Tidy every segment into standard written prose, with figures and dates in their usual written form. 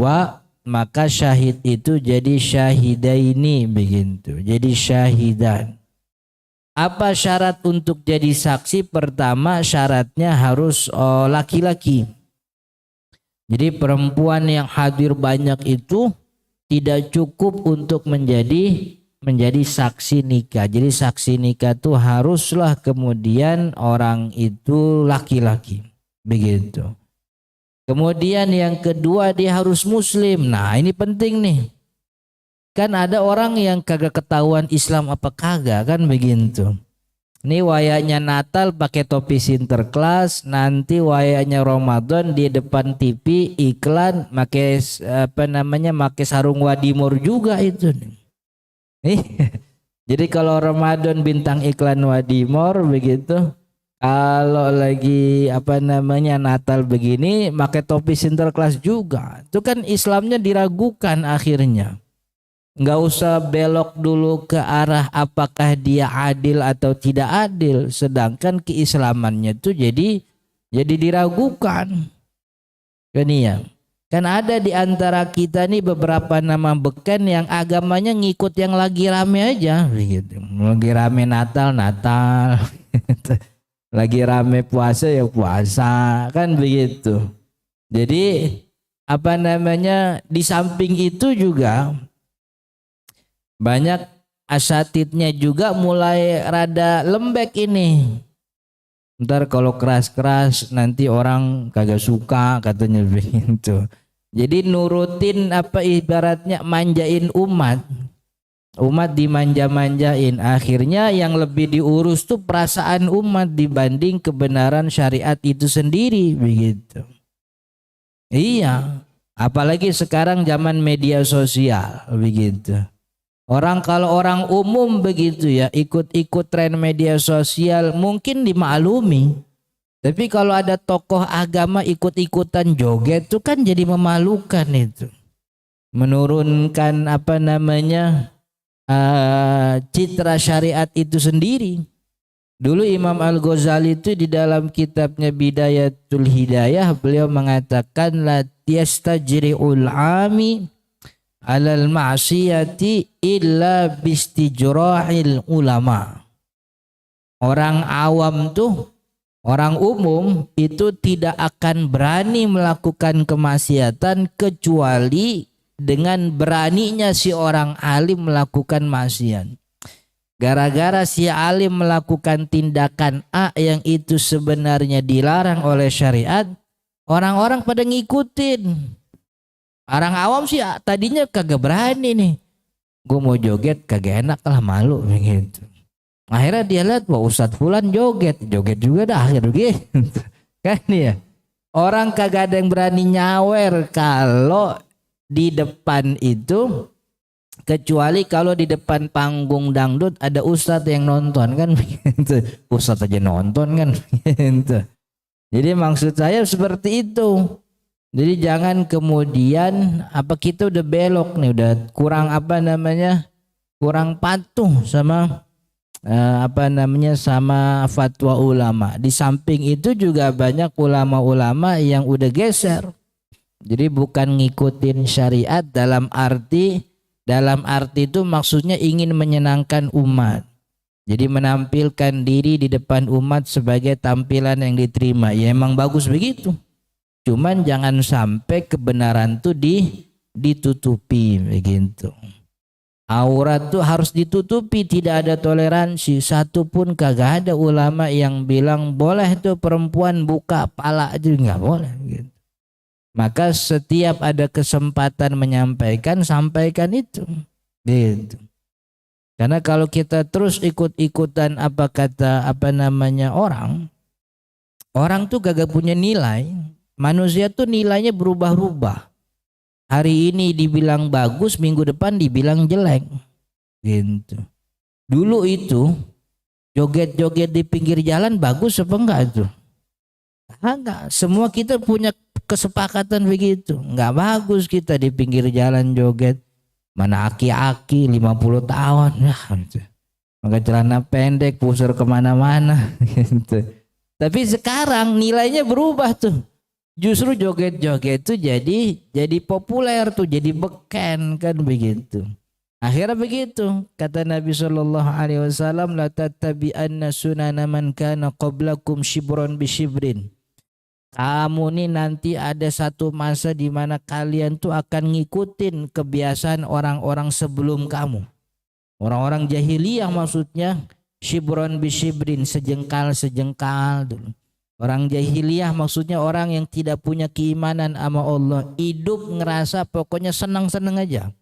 dua, maka syahid itu jadi syahidaini begitu. Jadi syahidan. Apa syarat untuk jadi saksi? Pertama syaratnya harus laki-laki. Jadi perempuan yang hadir banyak itu tidak cukup untuk menjadi saksi nikah. Jadi saksi nikah itu haruslah kemudian orang itu laki-laki. Begitu. Kemudian yang kedua dia harus muslim. Nah ini penting nih. Kan ada orang yang kagak ketahuan Islam apa kagak kan begitu. Ini wayanya Natal pakai topi Sinterklas, nanti wayanya Ramadan di depan TV iklan pakai pakai sarung wadimor juga itu nih. Jadi kalau Ramadan bintang iklan wadimor begitu. Kalau lagi Natal begini pakai topi Sinterklas juga. Itu kan Islamnya diragukan akhirnya. Nggak usah belok dulu ke arah apakah dia adil atau tidak adil, sedangkan keislamannya itu jadi diragukan. Kan iya. Kan ada di antara kita nih beberapa nama beken yang agamanya ngikut yang lagi rame aja begitu. Lagi rame Natal lagi rame puasa ya puasa, kan begitu. Jadi di samping itu juga banyak asatidnya juga mulai rada lembek ini. Ntar kalau keras-keras nanti orang kagak suka katanya begitu. Jadi nurutin ibaratnya manjain umat. Umat dimanja-manjain. Akhirnya yang lebih diurus tuh perasaan umat dibanding kebenaran syariat itu sendiri begitu. Iya, apalagi sekarang zaman media sosial begitu. Kalau orang umum begitu ya ikut-ikut tren media sosial mungkin dimaklumi. Tapi kalau ada tokoh agama ikut-ikutan joget itu kan jadi memalukan itu. Menurunkan citra syariat itu sendiri. Dulu Imam Al-Ghazali itu di dalam kitabnya Bidayatul Hidayah beliau mengatakan la yastajri'ul ami alal ma'siyati illa bistijra'il ulama. Orang awam tuh, orang umum itu tidak akan berani melakukan kemaksiatan kecuali dengan beraninya si orang alim melakukan maksiat. Gara-gara si alim melakukan tindakan A yang itu sebenarnya dilarang oleh syariat, orang-orang pada ngikutin. Orang awam sih tadinya kagak berani nih. Gue mau joget kagak enak lah, malu begitu. Akhirnya dia lihat wah Ustadz Fulan joget juga dah akhir gitu. Kan ya. Orang kagak ada yang berani nyawer kalau di depan itu, kecuali kalau di depan panggung dangdut ada ustadz yang nonton kan begitu. Ustadz aja nonton kan begitu. Jadi maksud saya seperti itu. Jadi jangan kemudian kita udah belok nih, udah kurang kurang patuh sama sama fatwa ulama. Di samping itu juga banyak ulama-ulama yang udah geser. Jadi bukan ngikutin syariat dalam arti itu maksudnya ingin menyenangkan umat. Jadi menampilkan diri di depan umat sebagai tampilan yang diterima. Ya emang bagus begitu. Cuman jangan sampai kebenaran tuh ditutupi begitu. Aurat tuh harus ditutupi, tidak ada toleransi. Satu pun kagak ada ulama yang bilang boleh tuh perempuan buka pala aja, nggak boleh gitu. Maka setiap ada kesempatan menyampaikan, sampaikan itu gitu. Karena kalau kita terus ikut-ikutan orang tuh kagak punya nilai. Manusia tuh nilainya berubah-ubah. Hari ini dibilang bagus, minggu depan dibilang jelek. Gitu. Dulu itu joget-joget di pinggir jalan bagus apa enggak tuh? Enggak. Semua kita punya kesepakatan begitu. Enggak bagus kita di pinggir jalan joget. Mana aki-aki 50 tahun. Pakai celana pendek, pusar kemana-mana. Gitu. Tapi sekarang nilainya berubah tuh. Justru joget-joget itu jadi populer tuh, jadi beken kan begitu. Akhirnya begitu kata Nabi Shallallahu Alaihi Wasallam, la tattabi'anna sunana man kana qablakum shibron bi shibrin. Kamu nih nanti ada satu masa di mana kalian tuh akan ngikutin kebiasaan orang-orang sebelum kamu. Orang-orang jahiliyah maksudnya, shibron bi shibrin, sejengkal sejengkal dulu. Orang jahiliyah maksudnya orang yang tidak punya keimanan sama Allah, hidup ngerasa pokoknya senang-senang aja,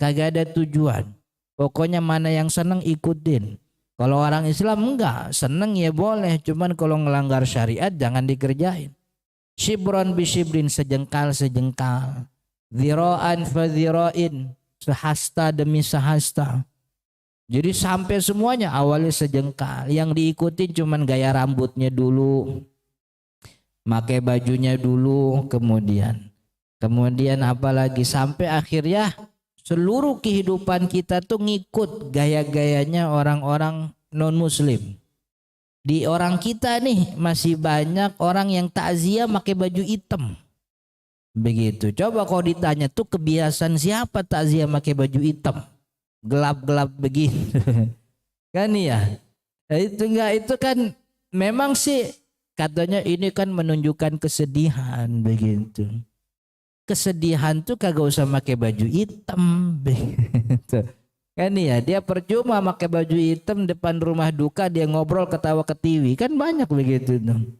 kagak ada tujuan, pokoknya mana yang senang ikutin. Kalau orang Islam enggak, senang ya boleh, cuman kalau ngelanggar syariat jangan dikerjain. Shibron bi shibrin, sejengkal sejengkal, dhira'an fa dhira'in, sehasta demi sehasta. Jadi sampai semuanya awalnya sejengkal, yang diikutin cuman gaya rambutnya dulu, pakai bajunya dulu, kemudian apalagi sampai akhirnya seluruh kehidupan kita tuh ngikut gaya-gayanya orang-orang non muslim. Di orang kita nih masih banyak orang yang takziah pakai baju hitam. Begitu. Coba kalau ditanya tuh kebiasaan siapa takziah pakai baju hitam? Gelap-gelap begitu. Kan ya. Itu kan memang sih katanya ini kan menunjukkan kesedihan begitu. Kesedihan tuh kagak usah pakai baju hitam begitu. Kan ya, dia percuma pakai baju hitam depan rumah duka dia ngobrol ketawa ketiwi, kan banyak begitu tuh.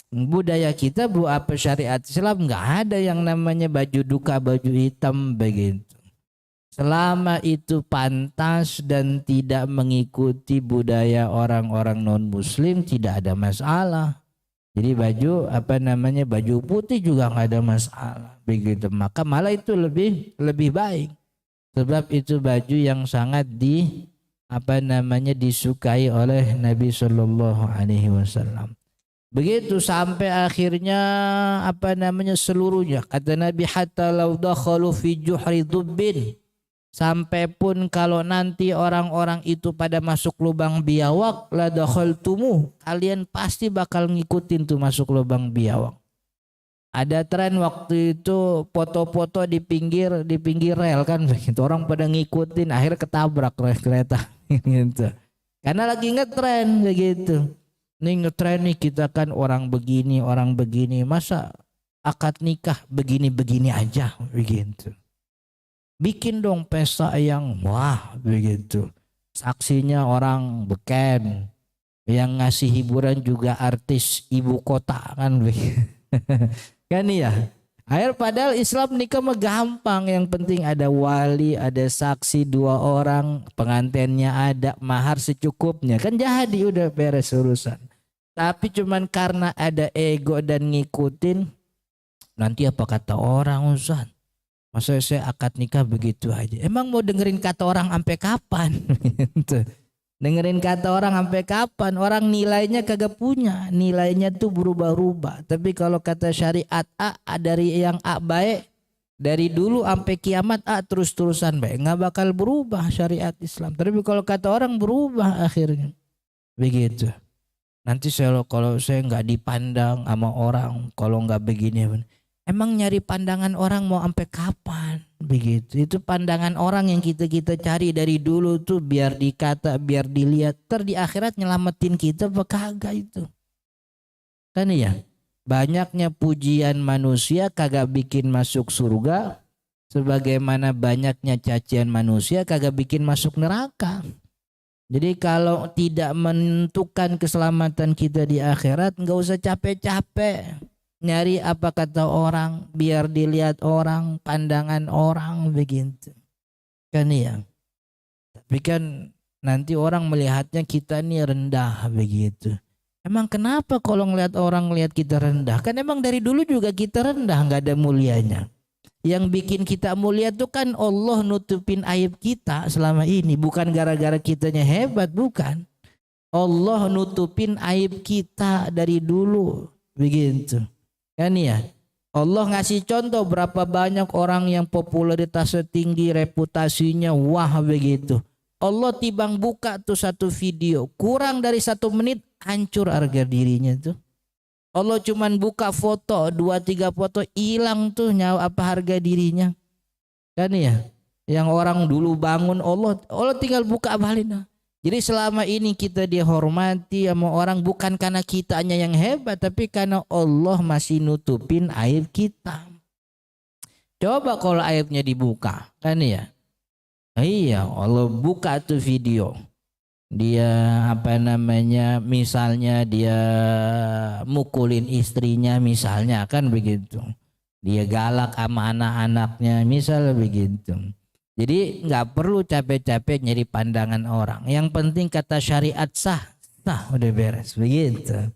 Budaya kita bu apa syariat Islam nggak ada yang namanya baju duka baju hitam begitu. Selama itu pantas dan tidak mengikuti budaya orang-orang non muslim tidak ada masalah. Jadi baju putih juga nggak ada masalah begitu. Maka malah itu lebih baik. Sebab itu baju yang sangat disukai oleh Nabi Shallallahu Alaihi Wasallam. Begitu sampai akhirnya seluruhnya kata Nabi, hatta law dakhalu fi juhri dhubbin, sampai pun kalau nanti orang-orang itu pada masuk lubang biawak, la dakhaltumu, kalian pasti bakal ngikutin tuh masuk lubang biawak. Ada tren waktu itu foto-foto di pinggir rel kan begitu, orang pada ngikutin, akhirnya ketabrak rel kereta gitu. Karena lagi ngetren begitu. Nih ngetren nih kita kan orang begini, masa akad nikah begini-begini aja begitu. Bikin dong pesta yang wah begitu. Saksinya orang beken, yang ngasih hiburan juga artis ibu kota kan begitu. Kan ya. Akhir padahal Islam nikah mah gampang, yang penting ada wali, ada saksi 2 orang, pengantinnya ada, mahar secukupnya, kan jadi udah beres urusan. Tapi cuman karena ada ego dan ngikutin, nanti apa kata orang Ustaz? Masa saya akad nikah begitu aja? Emang mau dengerin kata orang sampai kapan? Dengerin kata orang sampai kapan? Orang nilainya kagak punya, nilainya tuh berubah-ubah. Tapi kalau kata syariat A, dari yang A baik, dari dulu sampai kiamat A terus-terusan baik, nggak bakal berubah syariat Islam. Tapi kalau kata orang berubah akhirnya, begitu. Nanti kalau saya nggak dipandang sama orang, kalau nggak begini, emang nyari pandangan orang mau sampai kapan? Begitu. Itu pandangan orang yang kita cari dari dulu tuh biar dikata, biar dilihat, di akhirat nyelamatin kita apa kagak itu. Kan ya, banyaknya pujian manusia kagak bikin masuk surga, sebagaimana banyaknya cacian manusia kagak bikin masuk neraka. Jadi kalau tidak menentukan keselamatan kita di akhirat, nggak usah capek-capek nyari apa kata orang, biar dilihat orang, pandangan orang begitu. Kan ya. Tapi kan nanti orang melihatnya kita ini rendah begitu. Emang kenapa kalau ngelihat orang ngelihat kita rendah? Kan emang dari dulu juga kita rendah, nggak ada mulianya. Yang bikin kita mulia tuh kan Allah nutupin aib kita selama ini, bukan gara-gara kitanya hebat, bukan. Allah nutupin aib kita dari dulu begitu. Kan ya, Allah ngasih contoh berapa banyak orang yang popularitasnya tinggi, reputasinya wah begitu. Allah tibang buka tuh satu video, kurang dari 1 menit hancur harga dirinya tuh. Allah cuman buka foto 2-3 foto hilang tuh nyawa apa harga dirinya. Kan ya. Yang orang dulu bangun Allah tinggal buka balina. Jadi selama ini kita dihormati sama orang bukan karena kitanya yang hebat, tapi karena Allah masih nutupin aib kita. Coba kalau aibnya dibuka, kan ya? Iya, Allah buka tuh video. Dia misalnya dia mukulin istrinya misalnya, kan begitu. Dia galak sama anak-anaknya misal begitu. Jadi nggak perlu capek-capek nyari pandangan orang. Yang penting kata syariat sah udah beres begitu.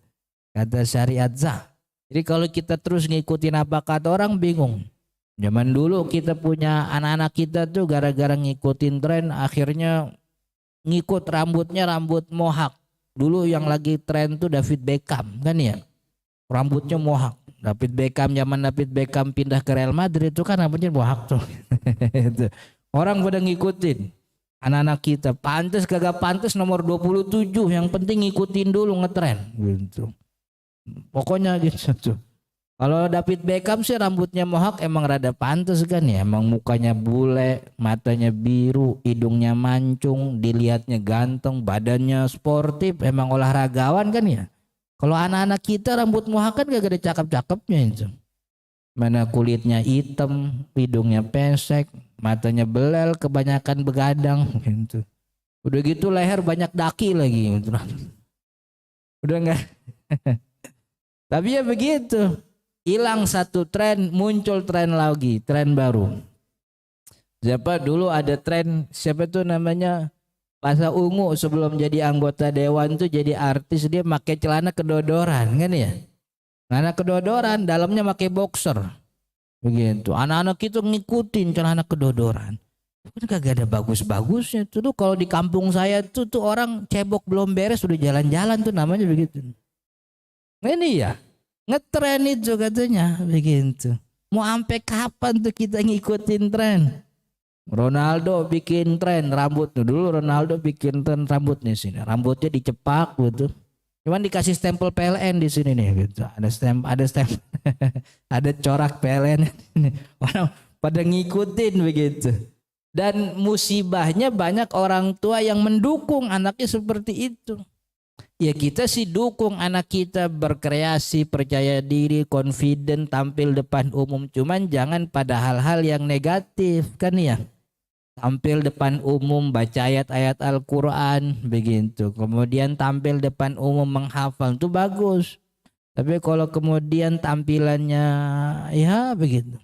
Kata syariat sah. Jadi kalau kita terus ngikutin apa kata orang bingung. Zaman dulu kita punya anak-anak kita tuh gara-gara ngikutin tren akhirnya ngikut rambut mohak. Dulu yang lagi tren tuh David Beckham kan ya. Rambutnya mohak. Zaman David Beckham pindah ke Real Madrid itu kan rambutnya mohak tuh. Orang pada ngikutin. Anak-anak kita pantas kagak pantas nomor 27, yang penting ngikutin dulu ngetren gitu. Pokoknya gitu tuh. Kalau David Beckham sih rambutnya mohak emang rada pantas kan ya. Emang mukanya bule, matanya biru, hidungnya mancung, dilihatnya ganteng, badannya sportif, emang olahragawan kan ya. Kalau anak-anak kita rambut mohak kan gak ada cakep-cakepnya itu. Mana kulitnya hitam, hidungnya pesek, matanya belel, kebanyakan begadang gitu. Udah gitu leher banyak daki lagi gitu. Udah enggak. Tapi ya begitu. Hilang satu tren, muncul tren lagi, tren baru. Siapa dulu ada tren, siapa tuh namanya Pasha Ungu sebelum jadi anggota dewan tuh jadi artis dia pakai celana kedodoran kan ya. Celana kedodoran dalamnya pakai boxer. Begitu. Anak-anak itu ngikutin celana kedodoran. Kan kagak ada bagus-bagusnya. Tuh kalau di kampung saya tuh orang cebok belum beres udah jalan-jalan tuh namanya begitu. Ini ya ngetren itu katanya begitu. Mau sampai kapan tuh kita ngikutin tren? Ronaldo bikin tren rambut tuh dulu. Ronaldo bikin tren rambutnya sini. Rambutnya dicepak gitu. Cuman dikasih stempel PLN di sini nih gitu. Ada stempel ada corak PLN. Orang pada ngikutin begitu. Dan musibahnya banyak orang tua yang mendukung anaknya seperti itu. Ya kita sih dukung anak kita berkreasi, percaya diri, confident, tampil depan umum. Cuman jangan pada hal-hal yang negatif kan ya. Tampil depan umum baca ayat-ayat Al-Quran begitu. Kemudian tampil depan umum menghafal itu bagus. Tapi kalau kemudian tampilannya ya begitu.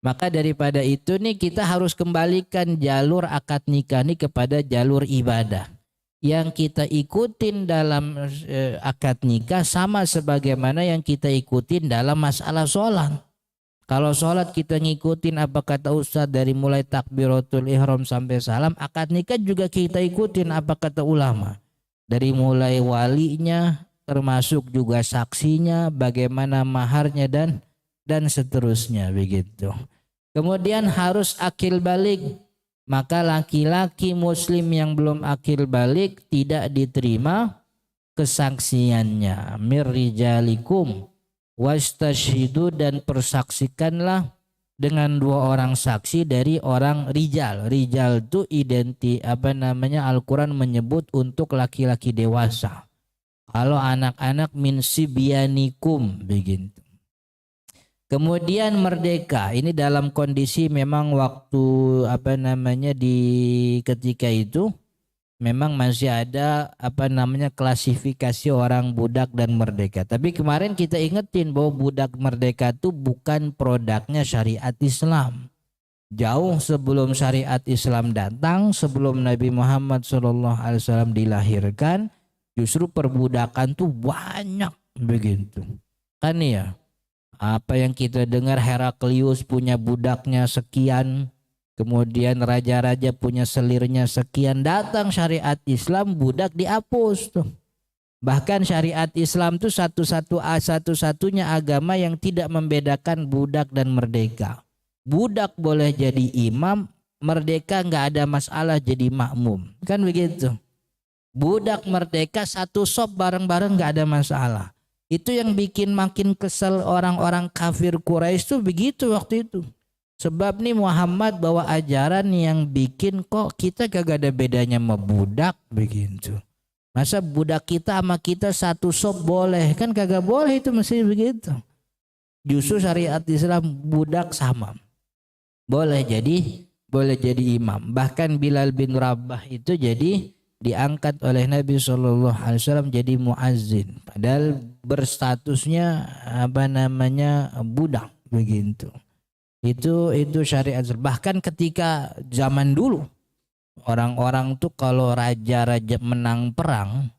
Maka daripada itu nih kita harus kembalikan jalur akad nikah ini kepada jalur ibadah. Yang kita ikutin dalam akad nikah sama sebagaimana yang kita ikutin dalam masalah sholat. Kalau sholat kita ngikutin apa kata Ustaz dari mulai takbiratul ihram sampai salam, akad nikah juga kita ikutin apa kata ulama. Dari mulai walinya, termasuk juga saksinya, bagaimana maharnya dan seterusnya begitu. Kemudian harus akil balik. Maka laki-laki muslim yang belum akil balik tidak diterima kesaksiannya. Mirrijalikum wastashhidu, dan persaksikanlah dengan 2 orang saksi dari orang rijal. Rijal itu Al-Quran menyebut untuk laki-laki dewasa. Kalau anak-anak min sibyanikum begitu. Kemudian merdeka. Ini dalam kondisi memang waktu di ketika itu memang masih ada klasifikasi orang budak dan merdeka. Tapi kemarin kita ingetin bahwa budak merdeka itu bukan produknya syariat Islam. Jauh sebelum syariat Islam datang, sebelum Nabi Muhammad SAW dilahirkan, justru perbudakan tuh banyak begitu. Kan ya? Apa yang kita dengar Heraklius punya budaknya sekian, kemudian raja-raja punya selirnya sekian, datang syariat Islam budak dihapus tuh. Bahkan syariat Islam tuh satu-satunya agama yang tidak membedakan budak dan merdeka. Budak boleh jadi imam, merdeka nggak ada masalah jadi makmum, kan begitu. Budak merdeka satu sop bareng-bareng nggak ada masalah. Itu yang bikin makin kesel orang-orang kafir Quraisy tuh begitu waktu itu. Sebab nih Muhammad bawa ajaran yang bikin kok kita kagak ada bedanya sama budak begitu. Masa budak kita sama kita satu sop boleh? Kan kagak boleh itu, mesti begitu. Justru syariat Islam budak sama. Boleh jadi imam. Bahkan Bilal bin Rabah itu jadi diangkat oleh Nabi SAW jadi muazzin, padahal berstatusnya budak begitu. Itu syariat. Bahkan ketika zaman dulu orang-orang tuh kalau raja-raja menang perang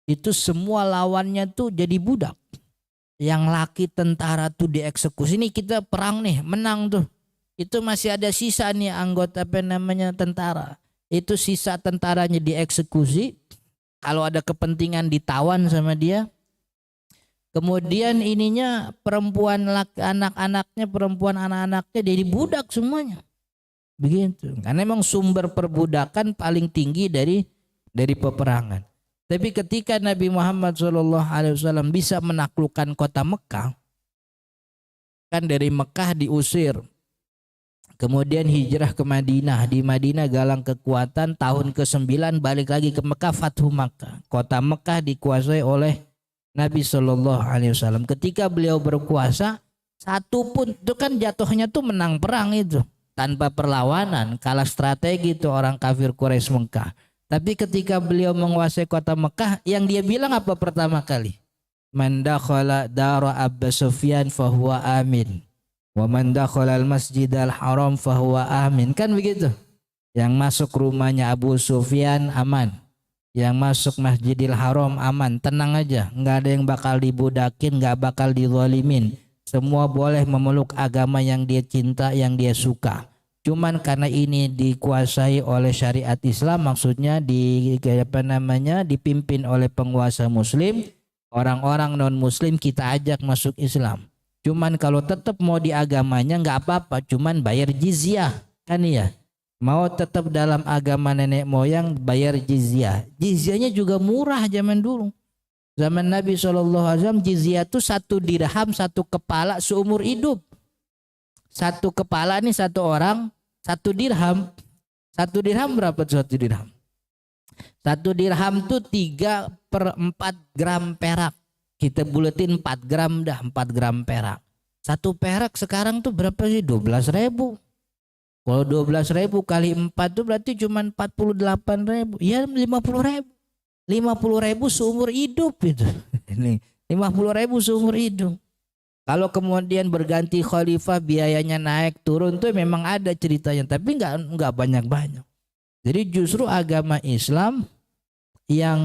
itu semua lawannya tuh jadi budak. Yang laki tentara tuh dieksekusi. Nih kita perang nih, menang tuh. Itu masih ada sisa nih anggota tentara. Itu sisa tentaranya dieksekusi. Kalau ada kepentingan ditawan sama dia. Kemudian ininya perempuan anak-anaknya, perempuan anak-anaknya jadi budak semuanya. Begitu. Karena memang sumber perbudakan paling tinggi dari peperangan. Tapi ketika Nabi Muhammad SAW bisa menaklukkan kota Mekah, kan dari Mekah diusir. Kemudian hijrah ke Madinah. Di Madinah galang kekuatan. Tahun ke-9 balik lagi ke Mekah, Fathu Makkah. Kota Mekah dikuasai oleh Nabi SAW. Ketika beliau berkuasa, satu pun itu kan jatuhnya tuh menang perang itu. Tanpa perlawanan, kalah strategi itu orang kafir Quraisy Mekah. Tapi ketika beliau menguasai kota Mekah, yang dia bilang apa pertama kali? Man dakhala dara Abbas Sufyan fahuwa amin. Wa man dakhalal masjidal haram fahuwa amin. Kan begitu. Yang masuk rumahnya Abu Sufyan aman. Yang masuk Masjidil Haram aman. Tenang aja. Enggak ada yang bakal dibudakin, enggak bakal dizalimin. Semua boleh memeluk agama yang dia cinta, yang dia suka. Cuman karena ini dikuasai oleh syariat Islam, maksudnya dipimpin oleh penguasa muslim, orang-orang non muslim kita ajak masuk Islam. Cuman kalau tetap mau di agamanya nggak apa-apa, cuman bayar jizyah, kan ya. Mau tetap dalam agama nenek moyang bayar jizyah. Jizyahnya juga murah zaman dulu. Zaman Nabi SAW jizyah itu 1 dirham 1 kepala seumur hidup. 1 kepala nih 1 orang 1 dirham. 1 dirham berapa tuh 1 dirham? 1 dirham tuh 3/4 gram perak. Kita buletin 4 gram dah, 4 gram perak. 1 perak sekarang tuh berapa sih? 12.000. Kalau 12.000 kali 4 tuh berarti cuma 48.000. Ya 50.000. 50.000 seumur hidup itu. Ini 50.000 seumur hidup. Kalau kemudian berganti khalifah biayanya naik turun tuh memang ada ceritanya, tapi enggak banyak-banyak. Jadi justru agama Islam yang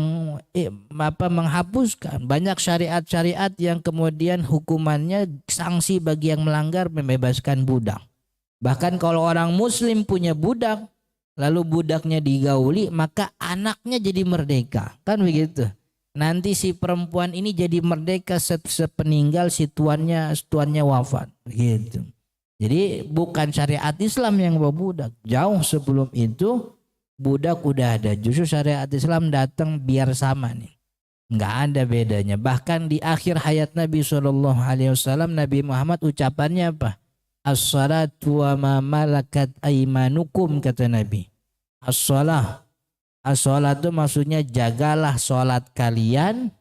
menghapuskan banyak syariat-syariat yang kemudian hukumannya sanksi bagi yang melanggar, membebaskan budak. Bahkan kalau orang muslim punya budak lalu budaknya digauli, maka anaknya jadi merdeka, kan begitu. Nanti si perempuan ini jadi merdeka sepeninggal si tuannya wafat, gitu. Jadi bukan syariat Islam yang bawa budak, jauh sebelum itu budak udah ada. Justru syariat Islam datang biar sama nih, nggak ada bedanya. Bahkan di akhir hayat Nabi SAW, Nabi Muhammad ucapannya apa? As-salatu wa ma malakat aimanukum, kata Nabi. As-salat itu maksudnya jagalah sholat kalian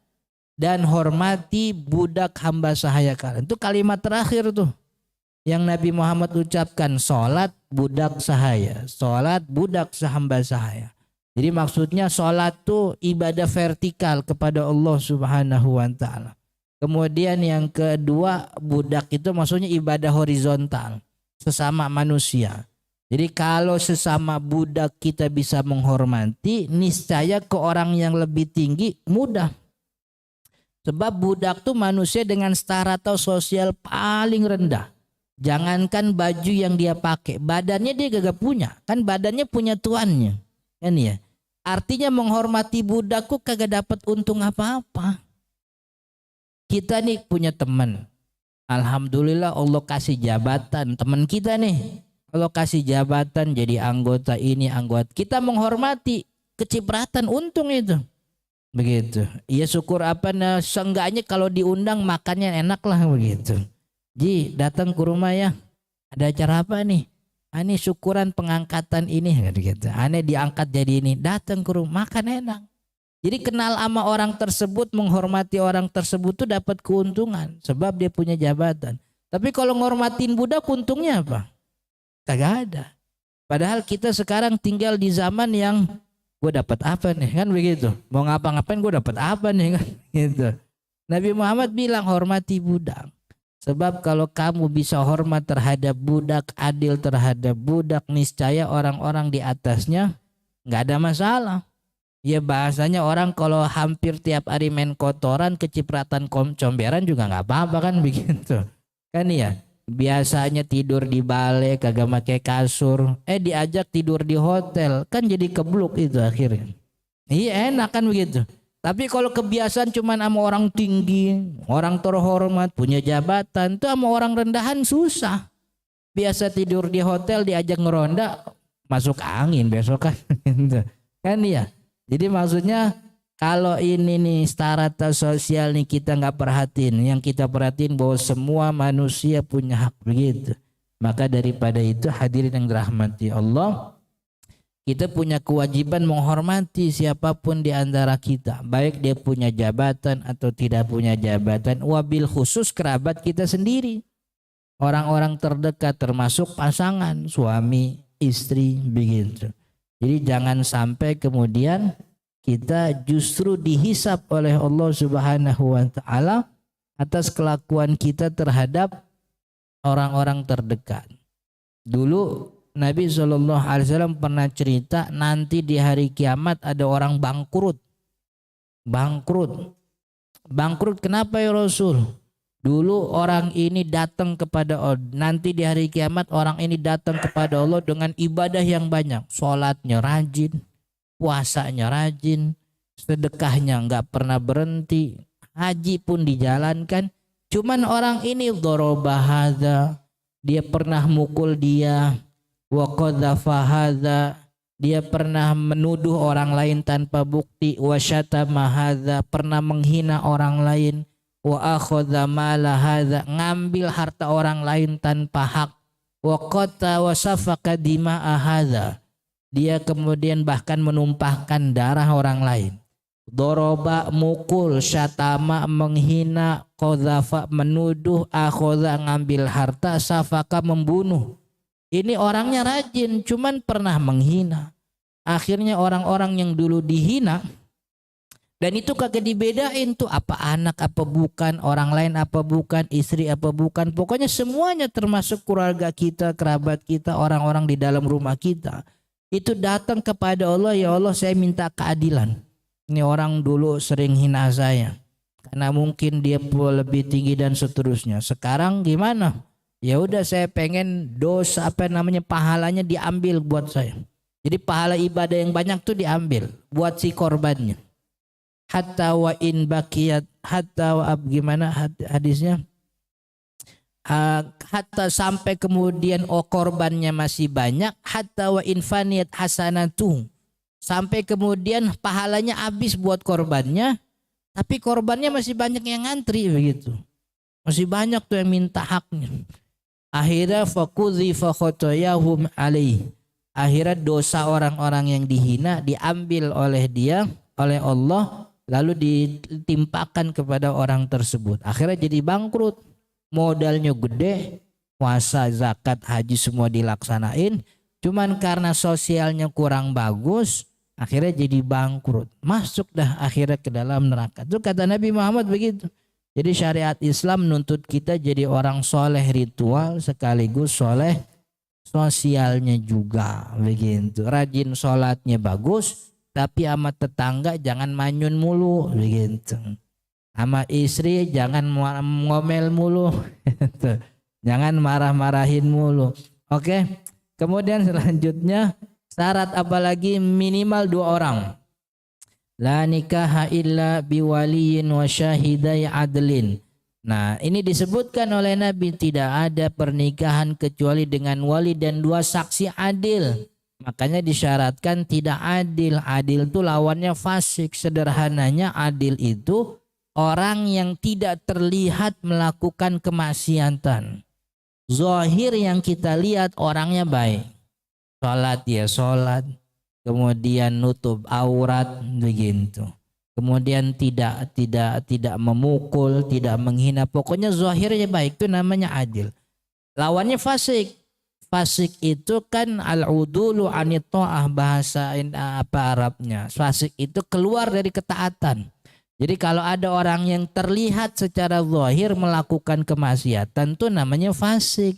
dan hormati budak hamba sahaya kalian. Itu kalimat terakhir tuh yang Nabi Muhammad ucapkan, sholat budak sahaya, sholat budak sehamba sahaya. Jadi maksudnya sholat tuh ibadah vertikal kepada Allah Subhanahu wa ta'ala. Kemudian yang kedua, budak itu maksudnya ibadah horizontal, sesama manusia. Jadi kalau sesama budak kita bisa menghormati, niscaya ke orang yang lebih tinggi mudah. Sebab budak tuh manusia dengan strata sosial paling rendah. Jangankan baju yang dia pakai, badannya dia gak punya. Kan badannya punya tuannya. Kan ya. Artinya menghormati budak kok kagak dapat untung apa-apa. Kita nih punya teman. Alhamdulillah Allah kasih jabatan. Teman kita nih, Allah kasih jabatan jadi anggota ini, anggota. Kita menghormati, kecipratan untung itu. begitu. Iya syukur apa, nah seenggaknya kalau diundang makannya enak lah begitu. Ji datang ke rumah ya, ada acara apa nih? Ini syukuran pengangkatan ini gitu. Aneh diangkat jadi ini, datang ke rumah makan enak. Jadi kenal sama orang tersebut, menghormati orang tersebut tuh dapat keuntungan sebab dia punya jabatan. Tapi kalau ngormatin budak untungnya apa? Kagak ada. Padahal kita sekarang tinggal di zaman yang gue dapat apa nih kan begitu. Mau ngapa-ngapain gue dapat apa nih kan gitu. Nabi Muhammad bilang hormati budak. Sebab kalau kamu bisa hormat terhadap budak, adil terhadap budak, niscaya orang-orang di atasnya nggak ada masalah. Ya bahasanya orang kalau hampir tiap hari main kotoran, kecipratan comberan juga nggak apa-apa kan begitu. Kan ya, biasanya tidur di balai kagak pakai kasur, diajak tidur di hotel, kan jadi kebluk itu akhirnya. Iya enak kan begitu. Tapi kalau kebiasaan cuman sama orang tinggi, orang terhormat, punya jabatan, tuh sama orang rendahan susah. Biasa tidur di hotel diajak ngeronda, masuk angin besok kan. Kan ya. Jadi maksudnya kalau ini nih strata sosial nih kita nggak perhatiin, yang kita perhatiin bahwa semua manusia punya hak begitu. Maka daripada itu hadirin yang dirahmati Allah, kita punya kewajiban menghormati siapapun di antara kita, baik dia punya jabatan atau tidak punya jabatan, wabil khusus kerabat kita sendiri, orang-orang terdekat termasuk pasangan, suami, istri begitu. Jadi jangan sampai kemudian kita justru dihisap oleh Allah Subhanahu wa taala atas kelakuan kita terhadap orang-orang terdekat. Dulu Nabi SAW pernah cerita nanti di hari kiamat ada orang bangkrut. Bangkrut kenapa ya Rasul? Dulu orang ini datang kepada Allah, nanti di hari kiamat orang ini datang kepada Allah dengan ibadah yang banyak, sholatnya rajin, puasanya rajin, sedekahnya nggak pernah berhenti, haji pun dijalankan. Cuman orang ini doroba hadza, dia pernah mukul dia, wa qadhafa hadza, dia pernah menuduh orang lain tanpa bukti, wa syatama hadza, pernah menghina orang lain, wa akhadha mala hadza, ngambil harta orang lain tanpa hak, wa qata wa safaka dima'a hadza, dia kemudian bahkan menumpahkan darah orang lain. Doroba mukul, syatama menghina, qadhafa menuduh, akhadha ngambil harta, safaka membunuh. Ini orangnya rajin, cuman pernah menghina. Akhirnya orang-orang yang dulu dihina, dan itu kagak dibedain tuh apa anak apa bukan, orang lain apa bukan, istri apa bukan, pokoknya semuanya termasuk keluarga kita, kerabat kita, orang-orang di dalam rumah kita. Itu datang kepada Allah, ya Allah saya minta keadilan. Ini orang dulu sering hina saya karena mungkin dia lebih tinggi dan seterusnya. Sekarang gimana? Ya udah saya pengen dosa pahalanya diambil buat saya. Jadi pahala ibadah yang banyak tuh diambil buat si korbannya. Hatta wa in bakiyat, hatta wa gimana hadisnya? Hatta sampai kemudian korbannya masih banyak, hatta wa in faniyat hasanatu, sampai kemudian pahalanya habis buat korbannya, tapi korbannya masih banyak yang ngantri begitu. Masih banyak tuh yang minta haknya. Akhirnya fakudhifa khotoyahum alaih. Akhirnya dosa orang-orang yang dihina diambil oleh dia, oleh Allah, lalu ditimpakan kepada orang tersebut. Akhirnya jadi bangkrut. Modalnya gede, puasa, zakat, haji semua dilaksanain, cuman karena sosialnya kurang bagus, akhirnya jadi bangkrut. Masuk dah akhirnya ke dalam neraka. Itu kata Nabi Muhammad begitu. Jadi syariat Islam menuntut kita jadi orang soleh ritual sekaligus soleh sosialnya juga begitu. Rajin sholatnya bagus, tapi sama tetangga jangan manyun mulu begitu. Sama istri jangan ngomel mulu, jangan marah-marahin mulu. Oke. Kemudian selanjutnya syarat apalagi minimal 2 orang. La nikaha illa biwaliyin wa syahidai adlin. Nah ini disebutkan oleh Nabi, tidak ada pernikahan kecuali dengan wali dan 2 saksi adil. Makanya disyaratkan tidak adil. Adil itu lawannya fasik. Sederhananya adil itu orang yang tidak terlihat melakukan kemaksiatan. Zahir yang kita lihat orangnya baik. Sholat ya sholat. Kemudian nutup aurat begitu. Kemudian tidak memukul, tidak menghina. Pokoknya zahirnya baik, itu namanya adil. Lawannya fasik. Fasik itu kan al-udulu anit ta'ah, bahasa apa Arabnya. Fasik itu keluar dari ketaatan. Jadi kalau ada orang yang terlihat secara zahir melakukan kemaksiatan itu namanya fasik.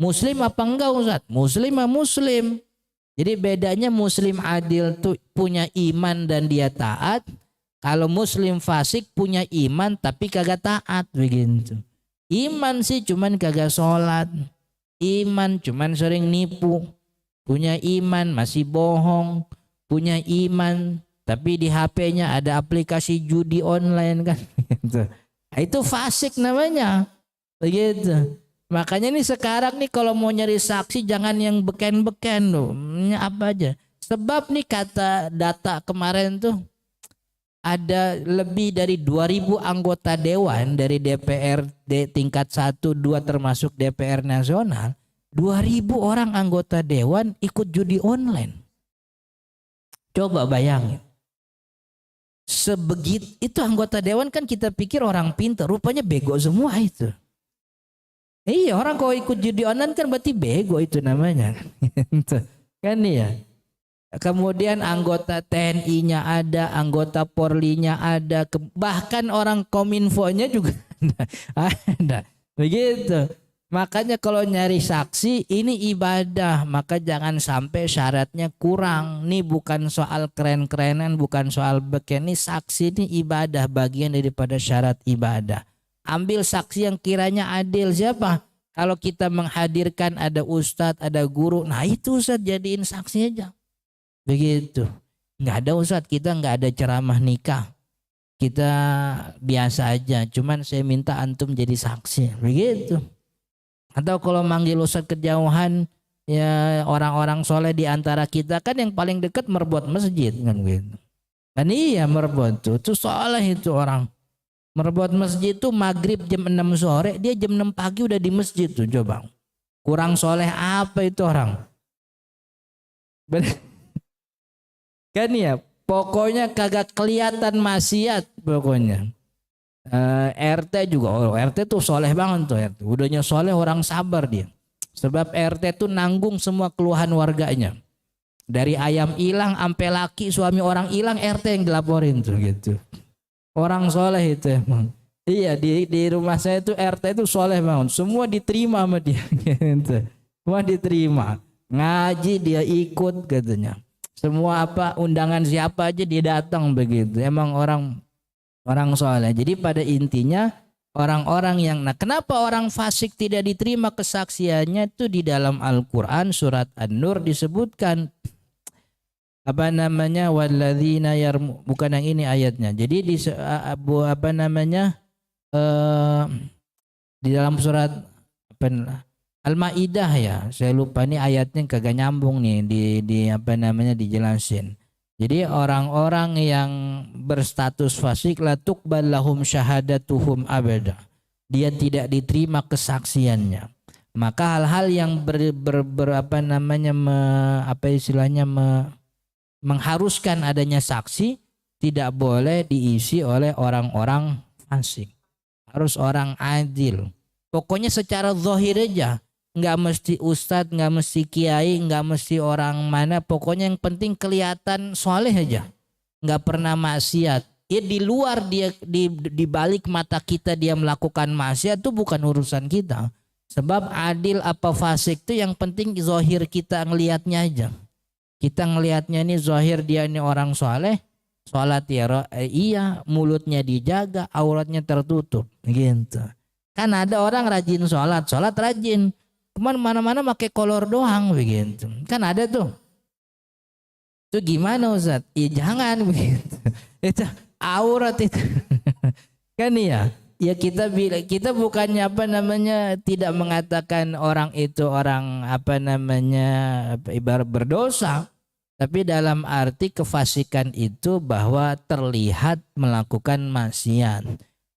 Muslim apa enggak Ustaz? Muslim apa muslim? Jadi bedanya muslim adil tuh punya iman dan dia taat. Kalau muslim fasik punya iman tapi kagak taat begitu. Iman sih cuman kagak sholat. Iman cuman sering nipu. Punya iman masih bohong. Punya iman tapi di HP-nya ada aplikasi judi online kan. Itu fasik namanya. Begitu. Makanya nih sekarang nih kalau mau nyari saksi jangan yang beken-beken loh. Apa aja. Sebab nih kata data kemarin tuh ada lebih dari 2.000 anggota dewan dari DPRD tingkat 1, 2 termasuk DPR nasional. 2.000 orang anggota dewan ikut judi online. Coba bayangin. Sebegitu itu anggota dewan kan kita pikir orang pintar, rupanya bego semua itu. Iya, orang kalau ikut judi online kan berarti bego itu namanya. Kan ya. Kemudian anggota TNI-nya ada, anggota Polri-nya ada, bahkan orang Kominfo-nya juga ada. Begitu. Makanya kalau nyari saksi ini ibadah, maka jangan sampai syaratnya kurang. Ini bukan soal keren-kerenan, bukan soal beken. Ini saksi ini ibadah, bagian daripada syarat ibadah. Ambil saksi yang kiranya adil. Siapa? Kalau kita menghadirkan ada ustadz, ada guru, nah itu ustadz jadiin saksi aja. Begitu. Nggak ada ustadz, kita nggak ada ceramah nikah. Kita biasa aja, cuman saya minta antum jadi saksi. Begitu. Atau kalau manggil ustadz kejauhan, ya orang-orang soleh di antara kita kan yang paling dekat merbot masjid kan gitu. Dan iya merbot tuh soleh itu orang. Merbot masjid tuh maghrib jam 6 sore, dia jam 6 pagi udah di masjid tuh, coba. Kurang soleh apa itu orang? Kan ya, pokoknya kagak kelihatan maksiat pokoknya. RT juga, RT tuh soleh banget tuh RT. Udahnya soleh orang sabar dia. Sebab RT tuh nanggung semua keluhan warganya. Dari ayam hilang sampai laki suami orang hilang RT yang dilaporin tuh gitu. Orang soleh itu emang. Iya di rumah saya tuh RT itu soleh banget. Semua diterima sama dia gitu. Semua diterima. Ngaji dia ikut katanya. Semua apa undangan siapa aja dia datang begitu. Emang orang soleh. Jadi pada intinya orang-orang yang kenapa orang fasik tidak diterima kesaksiannya itu di dalam Al-Qur'an surat An-Nur disebutkan apa namanya walladzina bukan yang ini ayatnya. Jadi di apa namanya di dalam surat Al-Maidah ya, saya lupa nih ayatnya kagak nyambung nih di apa namanya dijelasin. Jadi orang-orang yang berstatus fasik la tuqbal lahum syahadatuhum abada. Dia tidak diterima kesaksiannya. Maka hal-hal yang apa namanya mengharuskan adanya saksi tidak boleh diisi oleh orang-orang fasik. Harus orang adil. Pokoknya secara zahir aja. Nggak mesti ustadz, nggak mesti kiai, nggak mesti orang mana. Pokoknya yang penting kelihatan soleh aja. Nggak pernah maksiat. Ya di luar dia di balik mata kita dia melakukan maksiat itu bukan urusan kita. Sebab adil apa fasik itu yang penting zahir kita ngelihatnya aja. Kita ngelihatnya ini zahir dia ini orang soleh. Sholat ya iya, mulutnya dijaga, auratnya tertutup. Gitu. Kan ada orang rajin sholat rajin. Cuman mana-mana pakai kolor doang begitu. Kan ada tuh. Itu gimana Ustaz? Ya jangan begitu. Itu aurat itu. Kan iya. Ya kita bukannya tidak mengatakan orang itu orang ibarat berdosa, tapi dalam arti kefasikan itu bahwa terlihat melakukan maksiat.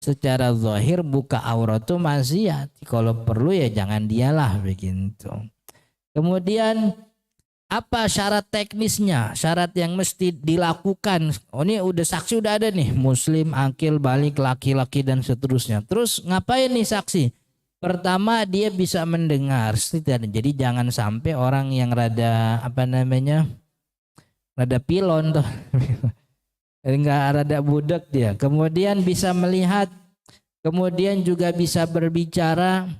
Secara zahir buka aurat itu maksiat. Kalau perlu ya jangan dialah begitu. Kemudian apa syarat teknisnya? Syarat yang mesti dilakukan. Oh ini udah saksi udah ada nih, muslim, akil, balik, laki-laki dan seterusnya. Terus ngapain nih saksi? Pertama dia bisa mendengar. Jadi jangan sampai orang yang rada pilon tuh. Enggak rada budak dia. Kemudian bisa melihat, kemudian juga bisa berbicara,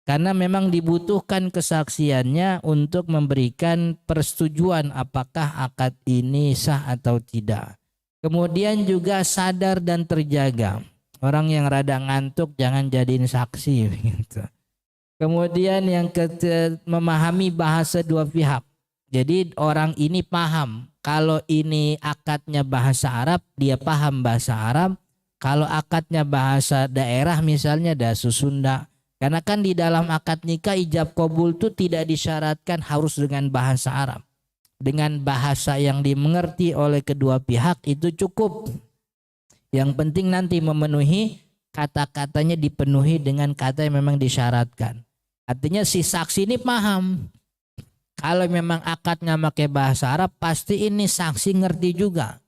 karena memang dibutuhkan kesaksiannya untuk memberikan persetujuan apakah akad ini sah atau tidak. Kemudian juga sadar dan terjaga. Orang yang rada ngantuk jangan jadiin saksi gitu. Kemudian yang ketiga, memahami bahasa dua pihak. Jadi orang ini paham. Kalau ini akadnya bahasa Arab, dia paham bahasa Arab. Kalau akadnya bahasa daerah misalnya bahasa Sunda. Karena kan di dalam akad nikah ijab qabul itu tidak disyaratkan harus dengan bahasa Arab. Dengan bahasa yang dimengerti oleh kedua pihak itu cukup. Yang penting nanti memenuhi kata-katanya dipenuhi dengan kata yang memang disyaratkan. Artinya si saksi ini paham. Kalau memang akadnya pakai bahasa Arab, pasti ini saksi ngerti juga.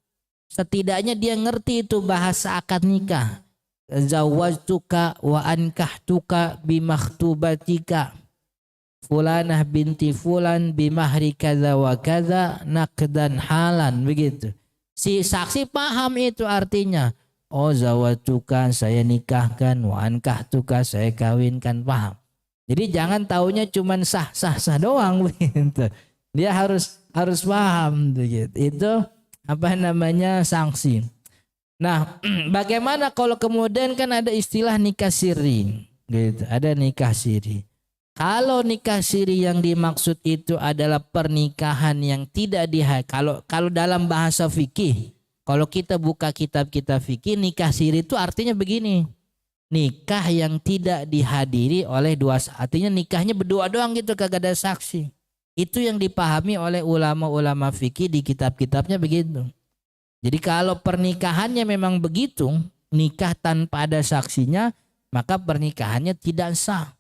Setidaknya dia ngerti itu bahasa akad nikah. Zawwajtuka wa ankahtuka bimakhtubatika fulanah binti fulan bimahri kadza wa kadza naqdan halan, begitu. Si saksi paham itu artinya. Oh zawwajtuka saya nikahkan, wa ankahtuka saya kawinkan, paham. Jadi jangan taunya cuman sah doang begitu. Dia harus paham gitu. Itu sanksi. Nah, bagaimana kalau kemudian kan ada istilah nikah siri gitu. Ada nikah siri. Kalau nikah siri yang dimaksud itu adalah pernikahan yang tidak kalau dalam bahasa fikih, kalau kita buka kitab-kitab fikih, nikah siri itu artinya begini. Nikah yang tidak dihadiri oleh dua, artinya nikahnya berdua doang gitu, kagak ada saksi. Itu yang dipahami oleh ulama-ulama fikih di kitab-kitabnya begitu. Jadi kalau pernikahannya memang begitu, nikah tanpa ada saksinya, maka pernikahannya tidak sah.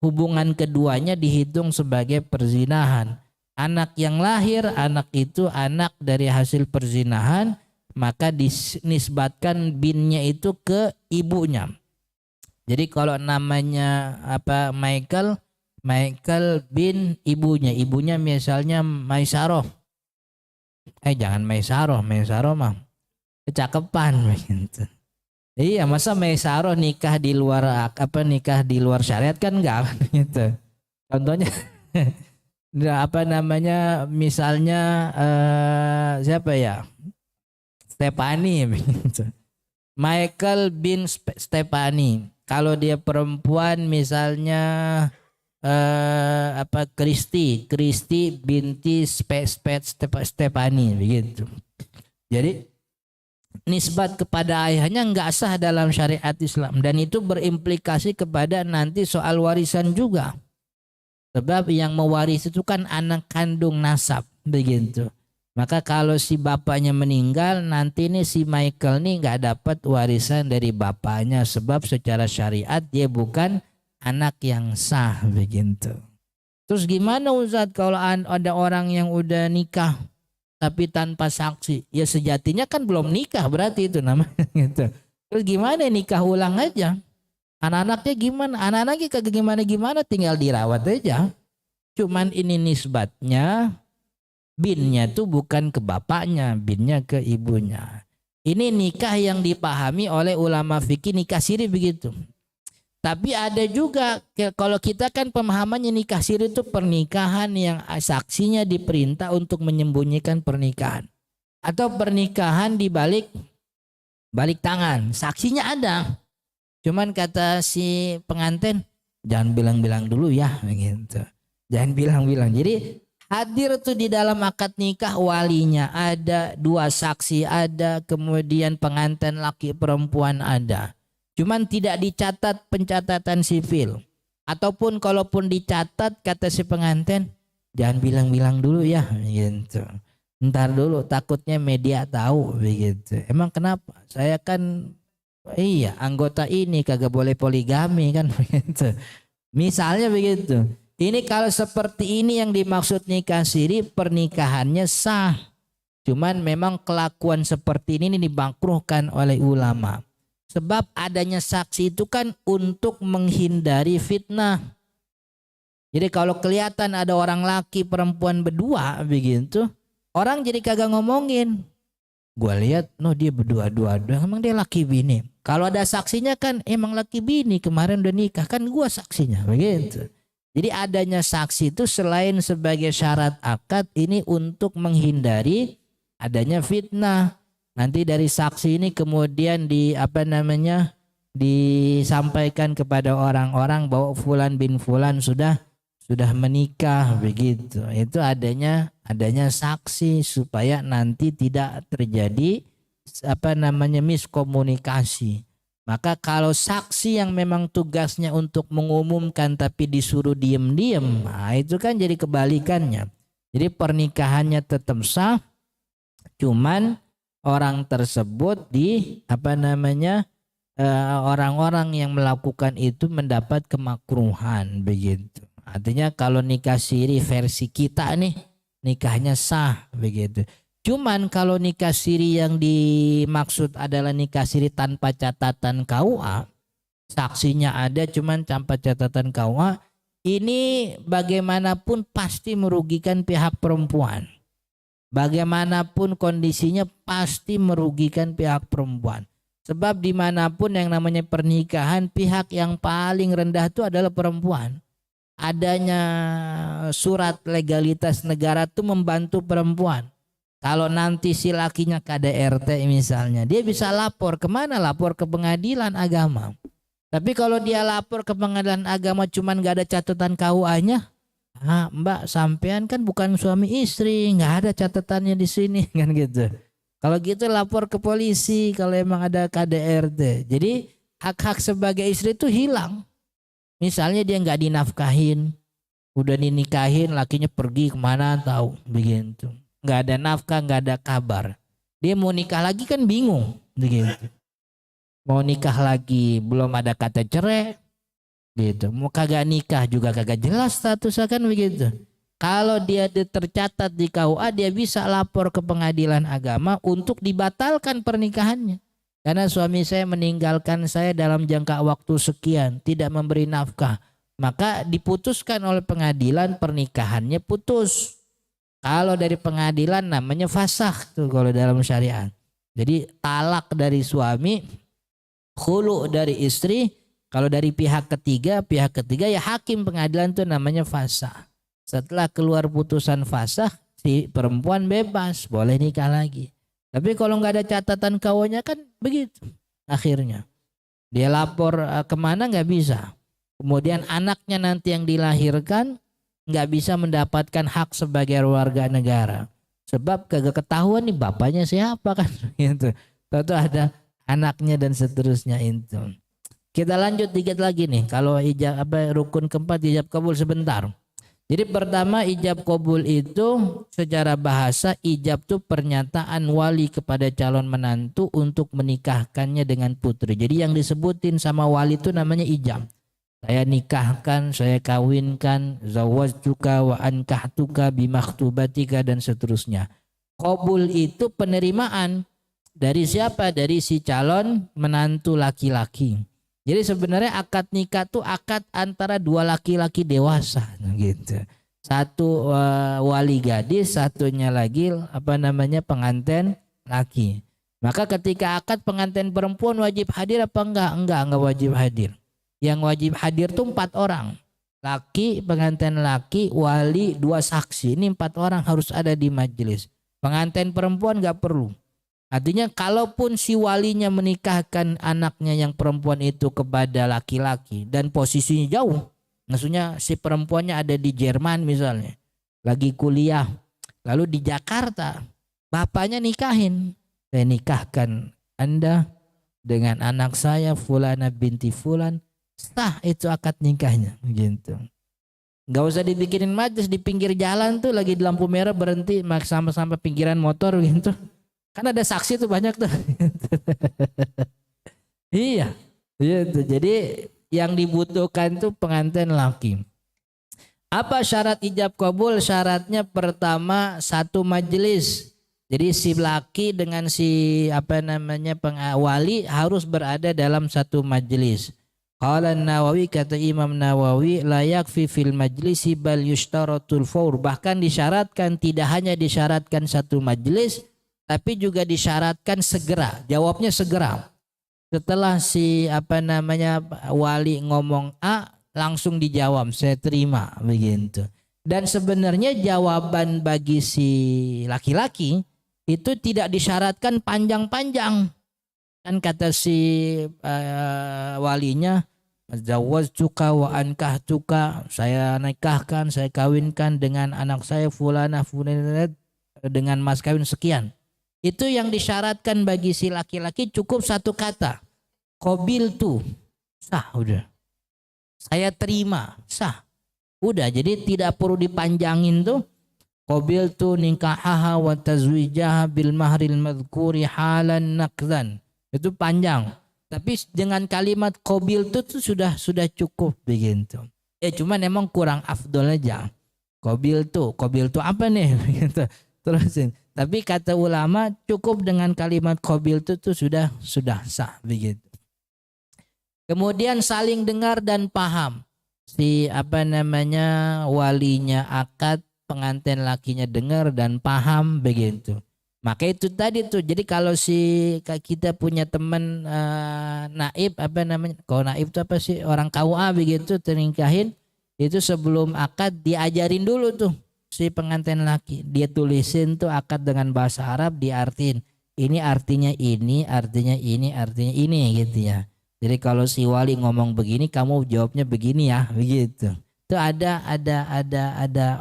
Hubungan keduanya dihitung sebagai perzinahan. Anak yang lahir, anak itu anak dari hasil perzinahan, maka dinisbatkan binnya itu ke ibunya. Jadi kalau namanya Michael bin ibunya misalnya Maisaroh. Jangan Maisaroh mah kecakepan begitu. Iya, masa Maisaroh nikah di luar syariat kan enggak gitu. Contohnya misalnya siapa ya? Stefani begitu. Michael bin Stefani. Kalau dia perempuan misalnya Kristi binti Stefani begitu. Jadi nisbat kepada ayahnya enggak sah dalam syariat Islam, dan itu berimplikasi kepada nanti soal warisan juga. Sebab yang mewaris itu kan anak kandung nasab begitu. Maka kalau si bapaknya meninggal, nanti nih si Michael nih nggak dapat warisan dari bapaknya, sebab secara syariat dia bukan anak yang sah begitu. Terus gimana Ustaz kalau ada orang yang udah nikah tapi tanpa saksi? Ya sejatinya kan belum nikah berarti itu namanya gitu. Terus gimana, nikah ulang aja? Anak-anaknya gimana? Anak-anaknya kagak gimana-gimana, tinggal dirawat aja. Cuman ini nisbatnya, binnya tuh bukan ke bapaknya, binnya ke ibunya. Ini nikah yang dipahami oleh ulama fikih nikah siri begitu. Tapi ada juga kalau kita kan pemahamannya nikah siri itu pernikahan yang saksinya diperintah untuk menyembunyikan pernikahan, atau pernikahan di balik tangan, saksinya ada. Cuman kata si pengantin, jangan bilang-bilang dulu ya gitu. Jangan bilang-bilang. Jadi hadir tuh di dalam akad nikah walinya ada, dua saksi ada, kemudian pengantin laki perempuan ada. Cuman tidak dicatat pencatatan sipil. Ataupun kalaupun dicatat kata si pengantin, jangan bilang-bilang dulu ya gitu. Ntar dulu takutnya media tahu begitu. Emang kenapa? Saya kan iya anggota ini kagak boleh poligami kan begitu. Misalnya begitu. Ini kalau seperti ini yang dimaksud nikah siri, pernikahannya sah. Cuman memang kelakuan seperti ini dimakruhkan oleh ulama. Sebab adanya saksi itu kan untuk menghindari fitnah. Jadi kalau kelihatan ada orang laki perempuan berdua begitu, orang jadi kagak ngomongin. Gua lihat, no dia berdua-dua, emang dia laki bini. Kalau ada saksinya kan emang laki bini kemarin udah nikah kan gua saksinya begitu. Jadi adanya saksi itu selain sebagai syarat akad ini untuk menghindari adanya fitnah. Nanti dari saksi ini kemudian disampaikan kepada orang-orang bahwa fulan bin fulan sudah menikah begitu. Itu adanya saksi supaya nanti tidak terjadi miskomunikasi. Maka kalau saksi yang memang tugasnya untuk mengumumkan tapi disuruh diem-diem, nah itu kan jadi kebalikannya. Jadi pernikahannya tetap sah, cuman orang tersebut orang-orang yang melakukan itu mendapat kemakruhan begitu. Artinya kalau nikah siri versi kita nih nikahnya sah begitu. Cuman kalau nikah siri yang dimaksud adalah nikah siri tanpa catatan KUA, saksinya ada cuman tanpa catatan KUA, ini bagaimanapun pasti merugikan pihak perempuan. Bagaimanapun kondisinya pasti merugikan pihak perempuan. Sebab dimanapun yang namanya pernikahan, pihak yang paling rendah itu adalah perempuan. Adanya surat legalitas negara itu membantu perempuan. Kalau nanti si lakinya KDRT misalnya, dia bisa lapor kemana? Lapor ke pengadilan agama. Tapi kalau dia lapor ke pengadilan agama cuman gak ada catatan KUA-nya, mbak sampean kan bukan suami istri, nggak ada catatannya di sini kan gitu. Kalau gitu lapor ke polisi kalau emang ada KDRT. Jadi hak-hak sebagai istri itu hilang. Misalnya dia nggak dinafkahin, udah dinikahin, lakinya pergi kemana tahu begitu. Nggak ada nafkah, nggak ada kabar. Dia mau nikah lagi kan bingung begitu. Mau nikah lagi belum ada kata cerai. Gitu. Mau kagak nikah juga kagak jelas statusnya kan begitu. Kalau dia tercatat di KUA, dia bisa lapor ke pengadilan agama untuk dibatalkan pernikahannya. Karena suami saya meninggalkan saya dalam jangka waktu sekian, tidak memberi nafkah. Maka diputuskan oleh pengadilan pernikahannya putus. Kalau dari pengadilan namanya fasakh tuh kalau dalam syariat. Jadi talak dari suami, khulu dari istri. Kalau dari pihak ketiga ya hakim pengadilan itu namanya fasakh. Setelah keluar putusan fasakh, si perempuan bebas, boleh nikah lagi. Tapi kalau nggak ada catatan KUA-nya kan begitu. Akhirnya dia lapor kemana nggak bisa. Kemudian anaknya nanti yang dilahirkan nggak bisa mendapatkan hak sebagai warga negara. Sebab kagak ketahuan nih bapaknya siapa kan gitu. Tentu ada anaknya dan seterusnya itu. Kita lanjut dikit lagi nih. Kalau rukun keempat ijab kabul sebentar. Jadi pertama ijab kabul itu secara bahasa ijab itu pernyataan wali kepada calon menantu untuk menikahkannya dengan putri. Jadi yang disebutin sama wali itu namanya ijab. Saya nikahkan, saya kawinkan, zawwajtuka wa ankahtuka bimakhtubatika dan seterusnya. Kabul itu penerimaan dari siapa? Dari si calon menantu laki-laki. Jadi sebenarnya akad nikah tuh akad antara dua laki-laki dewasa gitu. Satu wali gadis, satunya lagi pengantin laki. Maka ketika akad pengantin perempuan wajib hadir apa enggak? Enggak wajib hadir. Yang wajib hadir tuh 4 orang. Laki, pengantin laki, wali, 2 saksi. Ini 4 orang harus ada di majelis. Pengantin perempuan enggak perlu. Artinya kalaupun si walinya menikahkan anaknya yang perempuan itu kepada laki-laki dan posisinya jauh, maksudnya si perempuannya ada di Jerman misalnya, lagi kuliah, lalu di Jakarta, bapaknya nikahin, saya nikahkan Anda dengan anak saya Fulana binti Fulan, sah itu akad nikahnya gitu. Nggak usah dibikinin majlis di pinggir jalan tuh lagi di lampu merah berhenti sama-sama pinggiran motor gitu. Kan ada saksi tuh banyak tuh. Iya. Iya tuh. Jadi yang dibutuhkan tuh pengantin laki. Apa syarat ijab kabul? Syaratnya pertama satu majelis. Jadi si laki dengan si pengawali harus berada dalam satu majelis. Qala Nawawi, kata Imam Nawawi, la yakfi fil majlisi bal yushtaratul fawr. Bahkan disyaratkan, tidak hanya disyaratkan satu majelis, tapi juga disyaratkan segera. Jawabnya segera. Setelah si wali ngomong A, langsung dijawab, saya terima begitu. Dan sebenarnya jawaban bagi si laki-laki itu tidak disyaratkan panjang-panjang. Kan kata si walinya, zawwajtuka wa ankahtuka, saya nikahkan, saya kawinkan dengan anak saya fulana dengan mas kawin sekian. Itu yang disyaratkan bagi si laki-laki cukup satu kata, qabiltu, sah udah. Saya terima, sah. Udah, jadi tidak perlu dipanjangin tuh. Qabiltu nikahaha wa tazwijaha bil mahril madhkuri halan naqdan. Itu panjang. Tapi dengan kalimat qabiltu itu sudah cukup begitu. Cuman emang kurang afdol aja. Qabiltu apa nih begitu. Terusin. Tapi kata ulama cukup dengan kalimat qabiltu itu sudah sah begitu. Kemudian saling dengar dan paham. Si walinya akad, pengantin lakinya dengar dan paham begitu. Maka itu tadi tuh. Jadi kalau kita punya teman naib kalau naib itu apa sih, orang KUA begitu ternikahin, itu sebelum akad diajarin dulu tuh si pengantin laki. Dia tulisin tuh akad dengan bahasa Arab, diartiin. Ini artinya ini, artinya ini, artinya ini gitu ya. Jadi kalau si wali ngomong begini, kamu jawabnya begini ya, begitu. Itu ada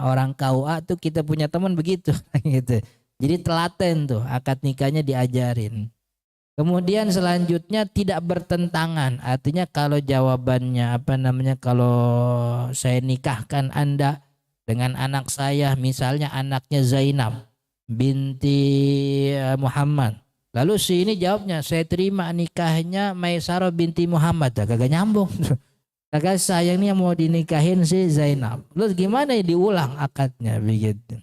orang KUA tuh, kita punya teman begitu gitu. Jadi telaten tuh akad nikahnya diajarin. Kemudian selanjutnya tidak bertentangan. Artinya kalau jawabannya kalau saya nikahkan Anda dengan anak saya, misalnya anaknya Zainab binti Muhammad. Lalu si ini jawabnya, saya terima nikahnya Maisarah binti Muhammad. Kagak nyambung. Kagak, sayang nih mau dinikahin si Zainab. Terus gimana ya, diulang akadnya begitu.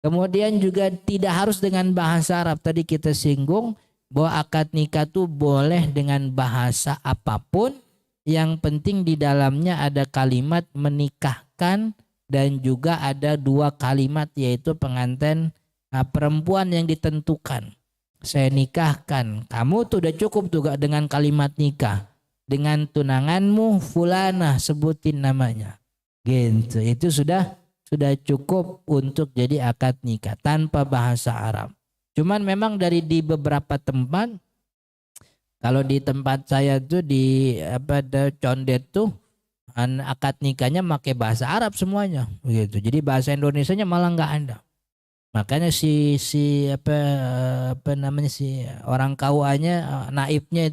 Kemudian juga tidak harus dengan bahasa Arab. Tadi kita singgung bahwa akad nikah tuh boleh dengan bahasa apapun. Yang penting di dalamnya ada kalimat menikahkan dan juga ada dua kalimat, yaitu pengantin perempuan yang ditentukan. Saya nikahkan kamu tuh udah cukup tuh dengan kalimat nikah. Dengan tunanganmu fulana, sebutin namanya. Gitu. Itu sudah cukup untuk jadi akad nikah tanpa bahasa Arab. Cuman memang di beberapa tempat, kalau di tempat saya tuh di Condet tuh akad nikahnya pakai bahasa Arab semuanya begitu. Jadi bahasa Indonesianya malah nggak ada. Makanya si orang KUA-nya, naibnya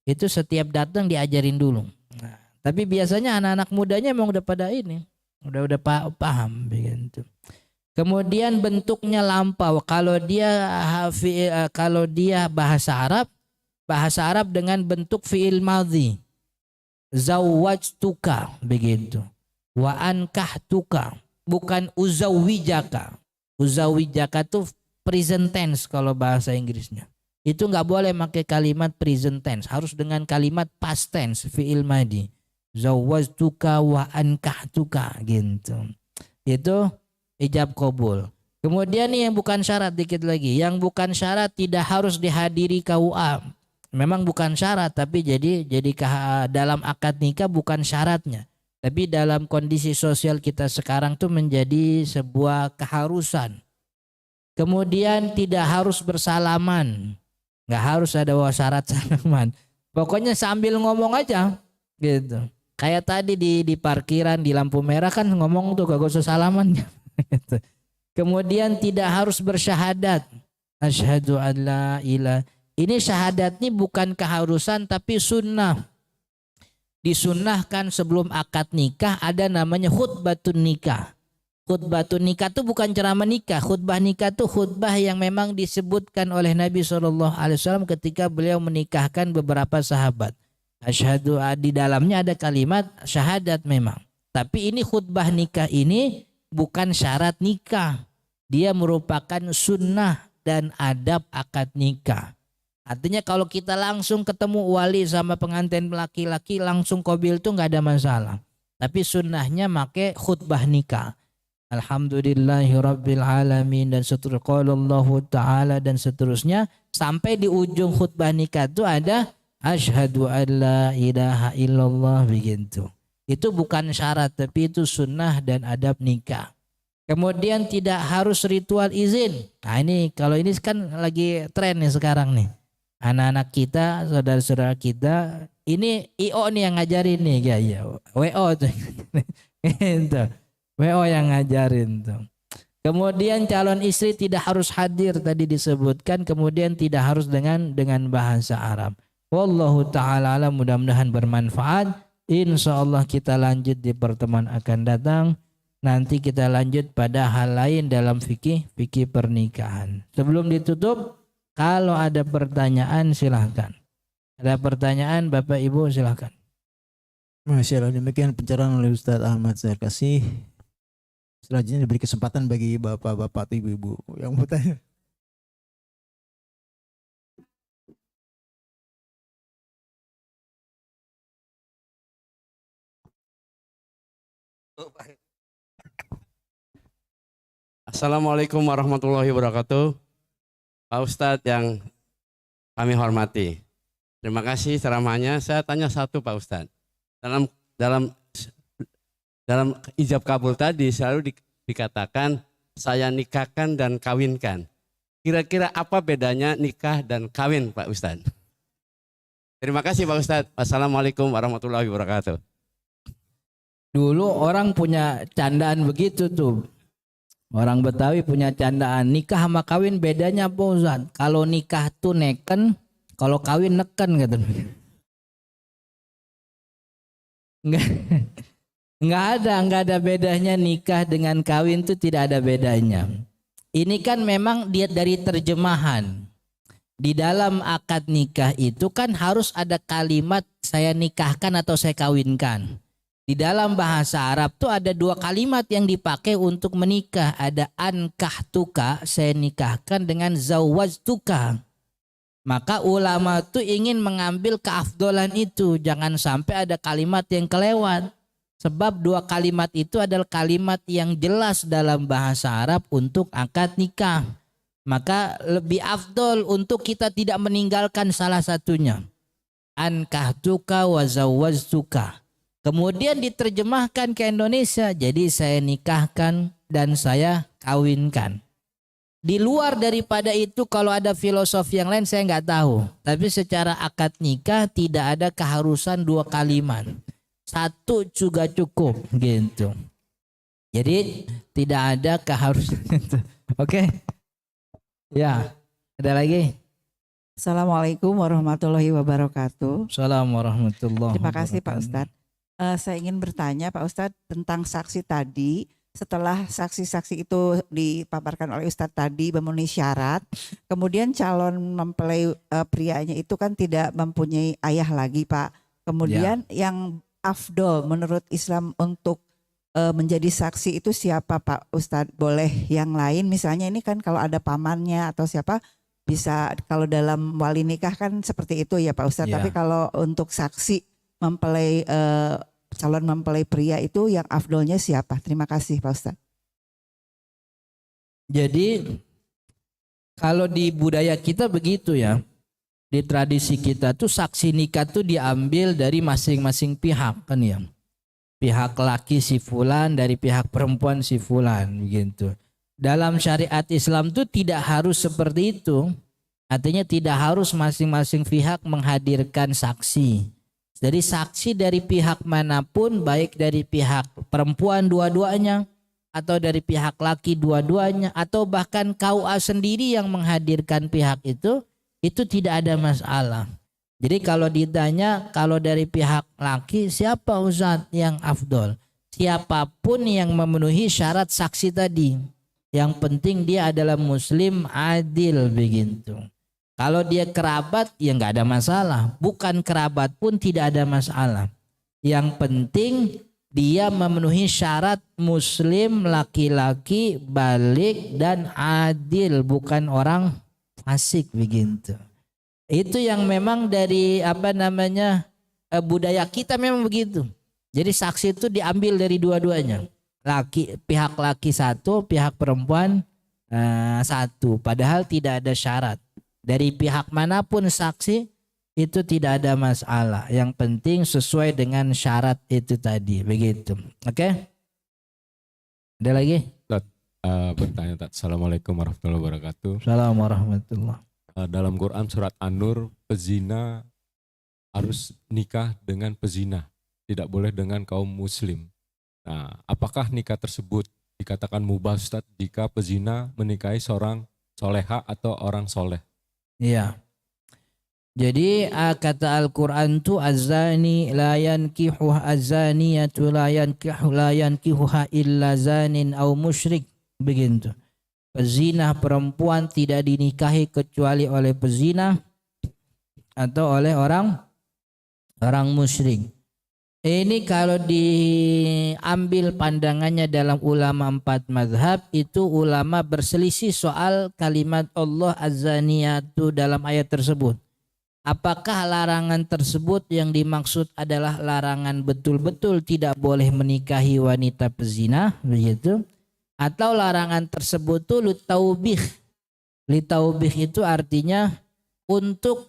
itu setiap datang diajarin dulu. Nah, tapi biasanya anak-anak mudanya emang udah pada ini. Udah paham begitu. Kemudian bentuknya lampau. Kalau dia bahasa Arab dengan bentuk fiil madhi. Zawwajtuka begitu. Wa ankahtuka, bukan uzawwijaka. Uzawwijaka tuh present tense kalau bahasa Inggrisnya. Itu nggak boleh pakai kalimat present tense, harus dengan kalimat past tense fiil madhi. Zawwajtuka wa ankahtuka gitu. Itu ijab qabul. Kemudian yang bukan syarat dikit lagi. Yang bukan syarat tidak harus dihadiri KUA. Memang bukan syarat, tapi jadi dalam akad nikah bukan syaratnya. Tapi dalam kondisi sosial kita sekarang tuh menjadi sebuah keharusan. Kemudian tidak harus bersalaman. Nggak harus ada syarat salaman. Pokoknya sambil ngomong aja gitu. Kayak tadi di parkiran di lampu merah kan ngomong tuh gak usah salaman. Kemudian tidak harus bersyahadat. Asyhadu an la ilaha. Ini syahadat ini bukan keharusan tapi sunnah. Disunnahkan sebelum akad nikah ada namanya khutbatun nikah. Khutbatun nikah itu bukan ceramah nikah. Khutbah nikah itu khutbah yang memang disebutkan oleh Nabi SAW ketika beliau menikahkan beberapa sahabat. Asyhadu, di dalamnya ada kalimat syahadat memang. Tapi ini khutbah nikah ini bukan syarat nikah. Dia merupakan sunnah dan adab akad nikah. Artinya kalau kita langsung ketemu wali sama pengantin laki-laki langsung qabil itu nggak ada masalah. Tapi sunnahnya make khutbah nikah. Alhamdulillahirabbil alamin dan seterusnya. Qala Allah Ta'ala dan seterusnya sampai di ujung khutbah nikah itu ada asyhadu alla ilaha illallah begitu. Itu bukan syarat tapi itu sunnah dan adab nikah. Kemudian tidak harus ritual izin. Nah ini kalau ini kan lagi tren nih sekarang nih. Anak-anak kita, saudara-saudara kita, ini IO nih yang ngajarin nih ya. WO tuh. Itu. WO yang ngajarin tuh. Kemudian calon istri tidak harus hadir tadi disebutkan, kemudian tidak harus dengan bahasa Arab. Wallahu taala alam, mudah-mudahan bermanfaat. Insyaallah kita lanjut di pertemuan akan datang. Nanti kita lanjut pada hal lain dalam fikih pernikahan. Sebelum ditutup, kalau ada pertanyaan silahkan. Ada pertanyaan Bapak Ibu silahkan. Masya Allah, demikian pencerahan oleh Ustadz Ahmad Zahrkasih. Selanjutnya diberi kesempatan bagi bapak-bapak atau ibu-ibu yang mau tanya. Assalamualaikum warahmatullahi wabarakatuh. Pak Ustadz yang kami hormati, terima kasih ceramahnya. Saya tanya satu Pak Ustadz. Dalam ijab kabul tadi selalu dikatakan saya nikahkan dan kawinkan. Kira-kira apa bedanya nikah dan kawin Pak Ustadz? Terima kasih Pak Ustadz. Assalamualaikum warahmatullahi wabarakatuh. Dulu orang punya candaan begitu tuh. Orang Betawi punya candaan, nikah sama kawin bedanya apa Ustaz? Kalau nikah tuh neken, kalau kawin neken gitu. Enggak ada bedanya nikah dengan kawin tuh tidak ada bedanya. Ini kan memang dia dari terjemahan. Di dalam akad nikah itu kan harus ada kalimat saya nikahkan atau saya kawinkan. Di dalam bahasa Arab tuh ada dua kalimat yang dipakai untuk menikah. Ada ankahtuka, saya nikahkan, dengan zawwajtuka. Maka ulama tuh ingin mengambil keafdolan itu. Jangan sampai ada kalimat yang kelewat. Sebab dua kalimat itu adalah kalimat yang jelas dalam bahasa Arab untuk akad nikah. Maka lebih afdol untuk kita tidak meninggalkan salah satunya. Ankahtuka wa zawwajtuka. Kemudian diterjemahkan ke Indonesia, jadi saya nikahkan dan saya kawinkan. Di luar daripada itu kalau ada filosofi yang lain saya nggak tahu. Tapi secara akad nikah tidak ada keharusan dua kalimat. Satu juga cukup gitu. Jadi tidak ada keharusan itu. Oke? Ya, ada lagi? Assalamualaikum warahmatullahi wabarakatuh. Assalamualaikum warahmatullahi wabarakatuh. Terima kasih Pak Ustadz. Saya ingin bertanya Pak Ustadz tentang saksi tadi. Setelah saksi-saksi itu dipaparkan oleh Ustadz tadi memenuhi syarat, kemudian calon mempelai prianya itu kan tidak mempunyai ayah lagi Pak. Kemudian yang afdol menurut Islam untuk menjadi saksi itu siapa Pak Ustadz? Boleh yang lain misalnya, ini kan kalau ada pamannya atau siapa bisa, kalau dalam wali nikah kan seperti itu ya Pak Ustadz. Tapi kalau untuk saksi mempelai calon mempelai pria itu yang afdolnya siapa? Terima kasih Pak Ustadz. Jadi kalau di budaya kita begitu ya, di tradisi kita tuh saksi nikah tuh diambil dari masing-masing pihak kan ya. Pihak laki si fulan dari pihak perempuan si fulan begitu. Dalam syariat Islam tuh tidak harus seperti itu. Artinya tidak harus masing-masing pihak menghadirkan saksi. Jadi saksi dari pihak manapun, baik dari pihak perempuan dua-duanya atau dari pihak laki dua-duanya atau bahkan KUA sendiri yang menghadirkan pihak itu tidak ada masalah. Jadi kalau ditanya, kalau dari pihak laki siapa Ustadz yang afdol? Siapapun yang memenuhi syarat saksi tadi. Yang penting dia adalah muslim adil begitu. Kalau dia kerabat ya nggak ada masalah. Bukan kerabat pun tidak ada masalah. Yang penting dia memenuhi syarat muslim laki-laki balik dan adil, bukan orang fasik begitu. Itu yang memang dari budaya kita memang begitu. Jadi saksi itu diambil dari dua-duanya. Pihak laki satu, pihak perempuan satu. Padahal tidak ada syarat. Dari pihak manapun saksi itu tidak ada masalah. Yang penting sesuai dengan syarat itu tadi. Begitu. Oke? Ada lagi? Bertanya, Assalamualaikum warahmatullahi wabarakatuh. Assalamualaikum warahmatullahi. Dalam Quran surat An-Nur, pezina harus nikah dengan pezina, tidak boleh dengan kaum muslim. Nah, apakah nikah tersebut dikatakan mubah Ustaz jika pezina menikahi seorang soleha atau orang soleh? Iya. Jadi kata Al-Quran tu azani la yankihu azaniyatu la yankihuha illa zanin au musyrik. Begitu. Pezina perempuan tidak dinikahi kecuali oleh pezina atau oleh orang musyrik. Ini kalau diambil pandangannya dalam ulama 4 mazhab, itu ulama berselisih soal kalimat Allah az-zaniyatu dalam ayat tersebut. Apakah larangan tersebut yang dimaksud adalah larangan betul-betul tidak boleh menikahi wanita pezina, begitu? Atau larangan tersebut itu litaubih. Litaubih itu artinya untuk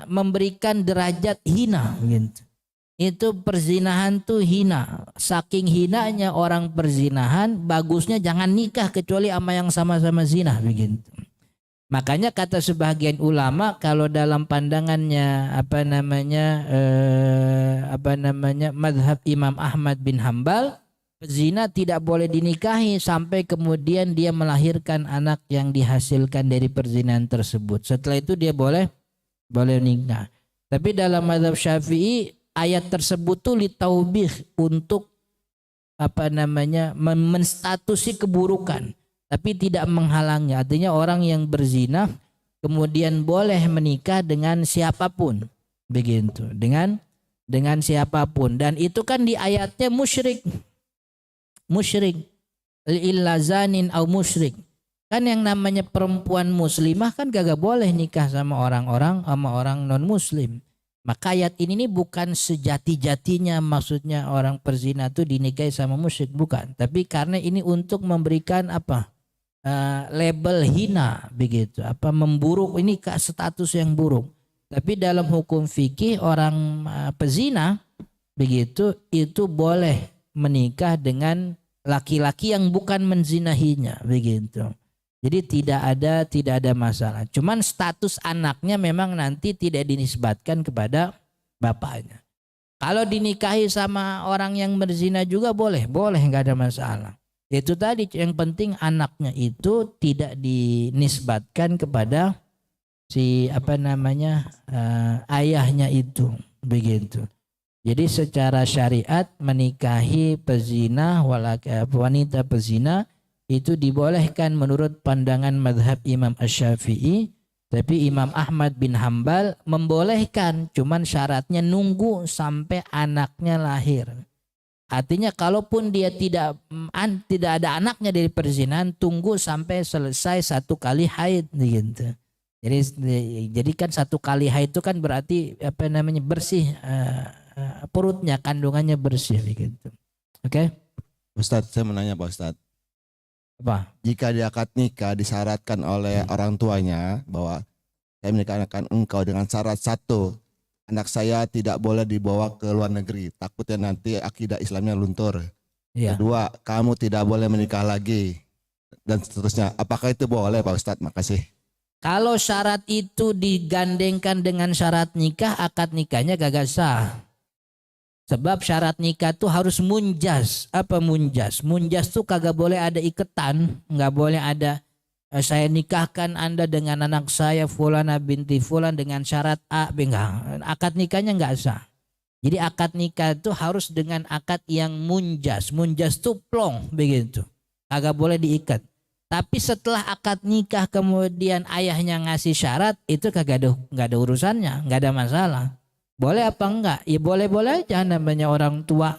memberikan derajat hina, gitu. Itu perzinahan tuh hina. Saking hinanya orang perzinahan, bagusnya jangan nikah kecuali sama yang sama-sama zina, begitu. Makanya kata sebagian ulama, kalau dalam pandangannya mazhab Imam Ahmad bin Hambal, pezina tidak boleh dinikahi sampai kemudian dia melahirkan anak yang dihasilkan dari perzinahan tersebut. Setelah itu dia boleh nikah. Tapi dalam mazhab Syafi'i, ayat tersebut tuh litaubih, untuk menstatusi keburukan, tapi tidak menghalangi. Artinya orang yang berzina kemudian boleh menikah dengan siapapun, begitu, dengan siapapun. Dan itu kan di ayatnya musyrik illa zanin au musyrik. Kan yang namanya perempuan muslimah kan gak boleh nikah sama orang non muslim. Maka ayat ini bukan sejati-jatinya maksudnya orang perzina itu dinikahi sama musyrik, bukan. Tapi karena ini untuk memberikan label hina, begitu, memburuk, ini status yang buruk. Tapi dalam hukum fikih orang pezina, begitu, itu boleh menikah dengan laki-laki yang bukan menzinahinya, begitu. Jadi tidak ada masalah. Cuman status anaknya memang nanti tidak dinisbatkan kepada bapaknya. Kalau dinikahi sama orang yang berzina juga boleh, nggak ada masalah. Itu tadi, yang penting anaknya itu tidak dinisbatkan kepada si ayahnya itu, begitu. Jadi secara syariat menikahi pezina, wanita pezina itu dibolehkan menurut pandangan mazhab Imam Asy-Syafi'i, tapi Imam Ahmad bin Hambal membolehkan, cuman syaratnya nunggu sampai anaknya lahir. Artinya kalaupun dia tidak ada anaknya dari perzinahan, tunggu sampai selesai 1 kali haid, gitu. Jadi kan 1 kali haid itu kan berarti bersih, perutnya, kandungannya bersih, gitu. Oke? Ustadz, saya menanya Pak Ustadz. Apa? Jika di akad nikah disyaratkan oleh orang tuanya bahwa saya menikahkan engkau dengan syarat 1, anak saya tidak boleh dibawa ke luar negeri, takutnya nanti akidah Islamnya luntur. Iya. 2, kamu tidak boleh menikah lagi, dan seterusnya. Apakah itu boleh Pak Ustadz? Makasih. Kalau syarat itu digandengkan dengan syarat nikah, akad nikahnya gak sah. Sebab syarat nikah tuh harus munjas. Apa munjas? Munjas tuh kagak boleh ada iketan, nggak boleh ada Saya nikahkan Anda dengan anak saya Fulana binti Fulan dengan syarat A, B, enggak. Akad nikahnya enggak sah. Jadi akad nikah itu harus dengan akad yang munjas. Munjas itu plong begitu. Agak boleh diikat. Tapi setelah akad nikah kemudian ayahnya ngasih syarat, itu enggak ada urusannya, enggak ada masalah. Boleh apa enggak? Ya boleh-boleh aja, namanya orang tua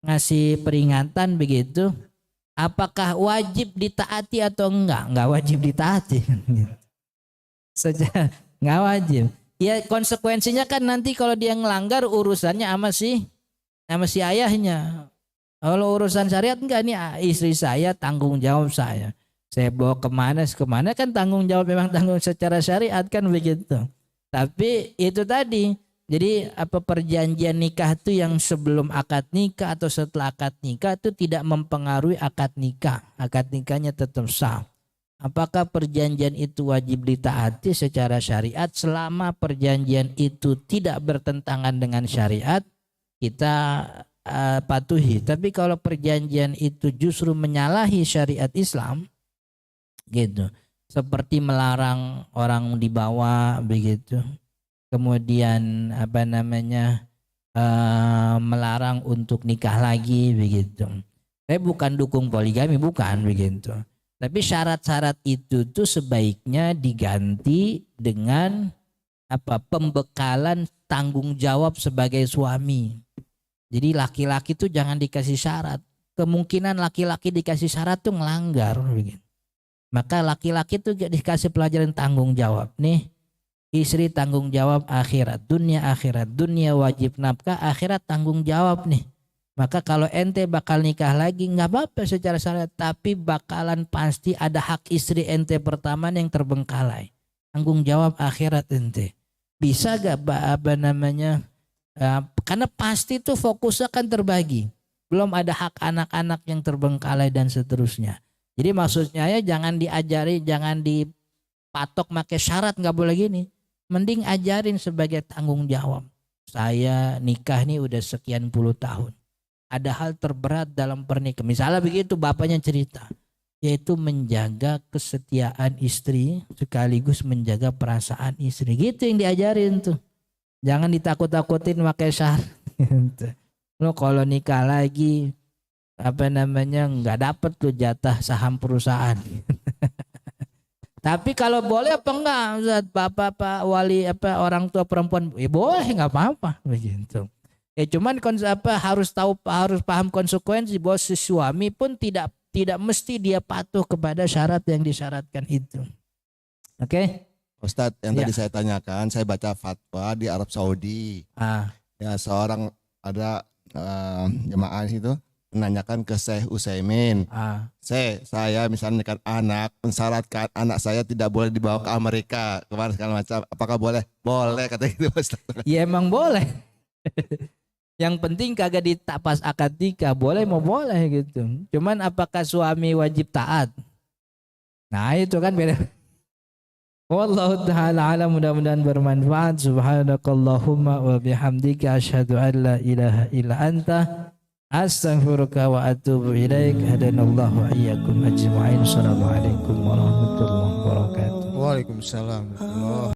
ngasih peringatan begitu. Apakah wajib ditaati atau enggak? Enggak wajib ditaati. Saja enggak wajib. Ya konsekuensinya kan nanti kalau dia ngelanggar urusannya sama si ayahnya. Kalau urusan syariat enggak, nih istri saya tanggung jawab saya. Saya bawa kemana kan tanggung jawab, memang tanggung secara syariat kan begitu. Tapi itu tadi. Jadi apa perjanjian nikah itu yang sebelum akad nikah atau setelah akad nikah itu tidak mempengaruhi akad nikah. Akad nikahnya tetap sah. Apakah perjanjian itu wajib ditaati secara syariat? Selama perjanjian itu tidak bertentangan dengan syariat, kita patuhi. Tapi kalau perjanjian itu justru menyalahi syariat Islam, gitu, seperti melarang orang dibawa begitu. Kemudian melarang untuk nikah lagi begitu. Saya bukan dukung poligami, bukan begitu. Tapi syarat-syarat itu tuh sebaiknya diganti dengan pembekalan tanggung jawab sebagai suami. Jadi laki-laki tuh jangan dikasih syarat. Kemungkinan laki-laki dikasih syarat tuh ngelanggar begitu. Maka laki-laki tuh dikasih pelajaran tanggung jawab nih. Istri tanggung jawab akhirat dunia wajib nafkah, akhirat tanggung jawab nih. Maka kalau ente bakal nikah lagi nggak apa-apa secara syariat, tapi bakalan pasti ada hak istri ente pertama yang terbengkalai. Tanggung jawab akhirat ente. Bisa gak karena pasti tuh fokusnya kan terbagi. Belum ada hak anak-anak yang terbengkalai dan seterusnya. Jadi maksudnya ya jangan diajari, jangan dipatok pakai syarat, nggak boleh gini. Mending ajarin sebagai tanggung jawab. Saya nikah nih udah sekian puluh tahun. Ada hal terberat dalam pernikahan. Misalnya begitu bapaknya cerita. Yaitu menjaga kesetiaan istri sekaligus menjaga perasaan istri. Gitu yang diajarin tuh. Jangan ditakut-takutin pakai syarat. Lo kalau nikah lagi nggak dapet tuh jatah saham perusahaan. Tapi kalau boleh apa enggak, bapak wali orang tua perempuan, ya boleh nggak apa-apa begitu. Ya cuman harus paham konsekuensi bahwa si suami pun tidak mesti dia patuh kepada syarat yang disyaratkan itu. Oke? Ustadz, yang tadi saya tanyakan, saya baca fatwa di Arab Saudi. Ya seorang ada jemaah itu menanyakan ke Syekh Utsaimin. Saya misalnya kan anak, mensyaratkan anak saya tidak boleh dibawa ke Amerika, kemana segala macam. Apakah boleh? Boleh kata gitu Ustaz. Ya emang boleh. Yang penting kagak ditapas akad nikah, boleh mau boleh gitu. Cuman apakah suami wajib taat? Nah itu kan beda. Wallahu ta'ala alam, mudah-mudahan bermanfaat. Subhanakallahumma wa bihamdika asyhadu an la ilaha illa anta astaghfiruka wa atubu ilaik. Hadanallahu wa iyyakum ajma'in. Assalamualaikum warahmatullahi wabarakatuh. Waalaikumsalam.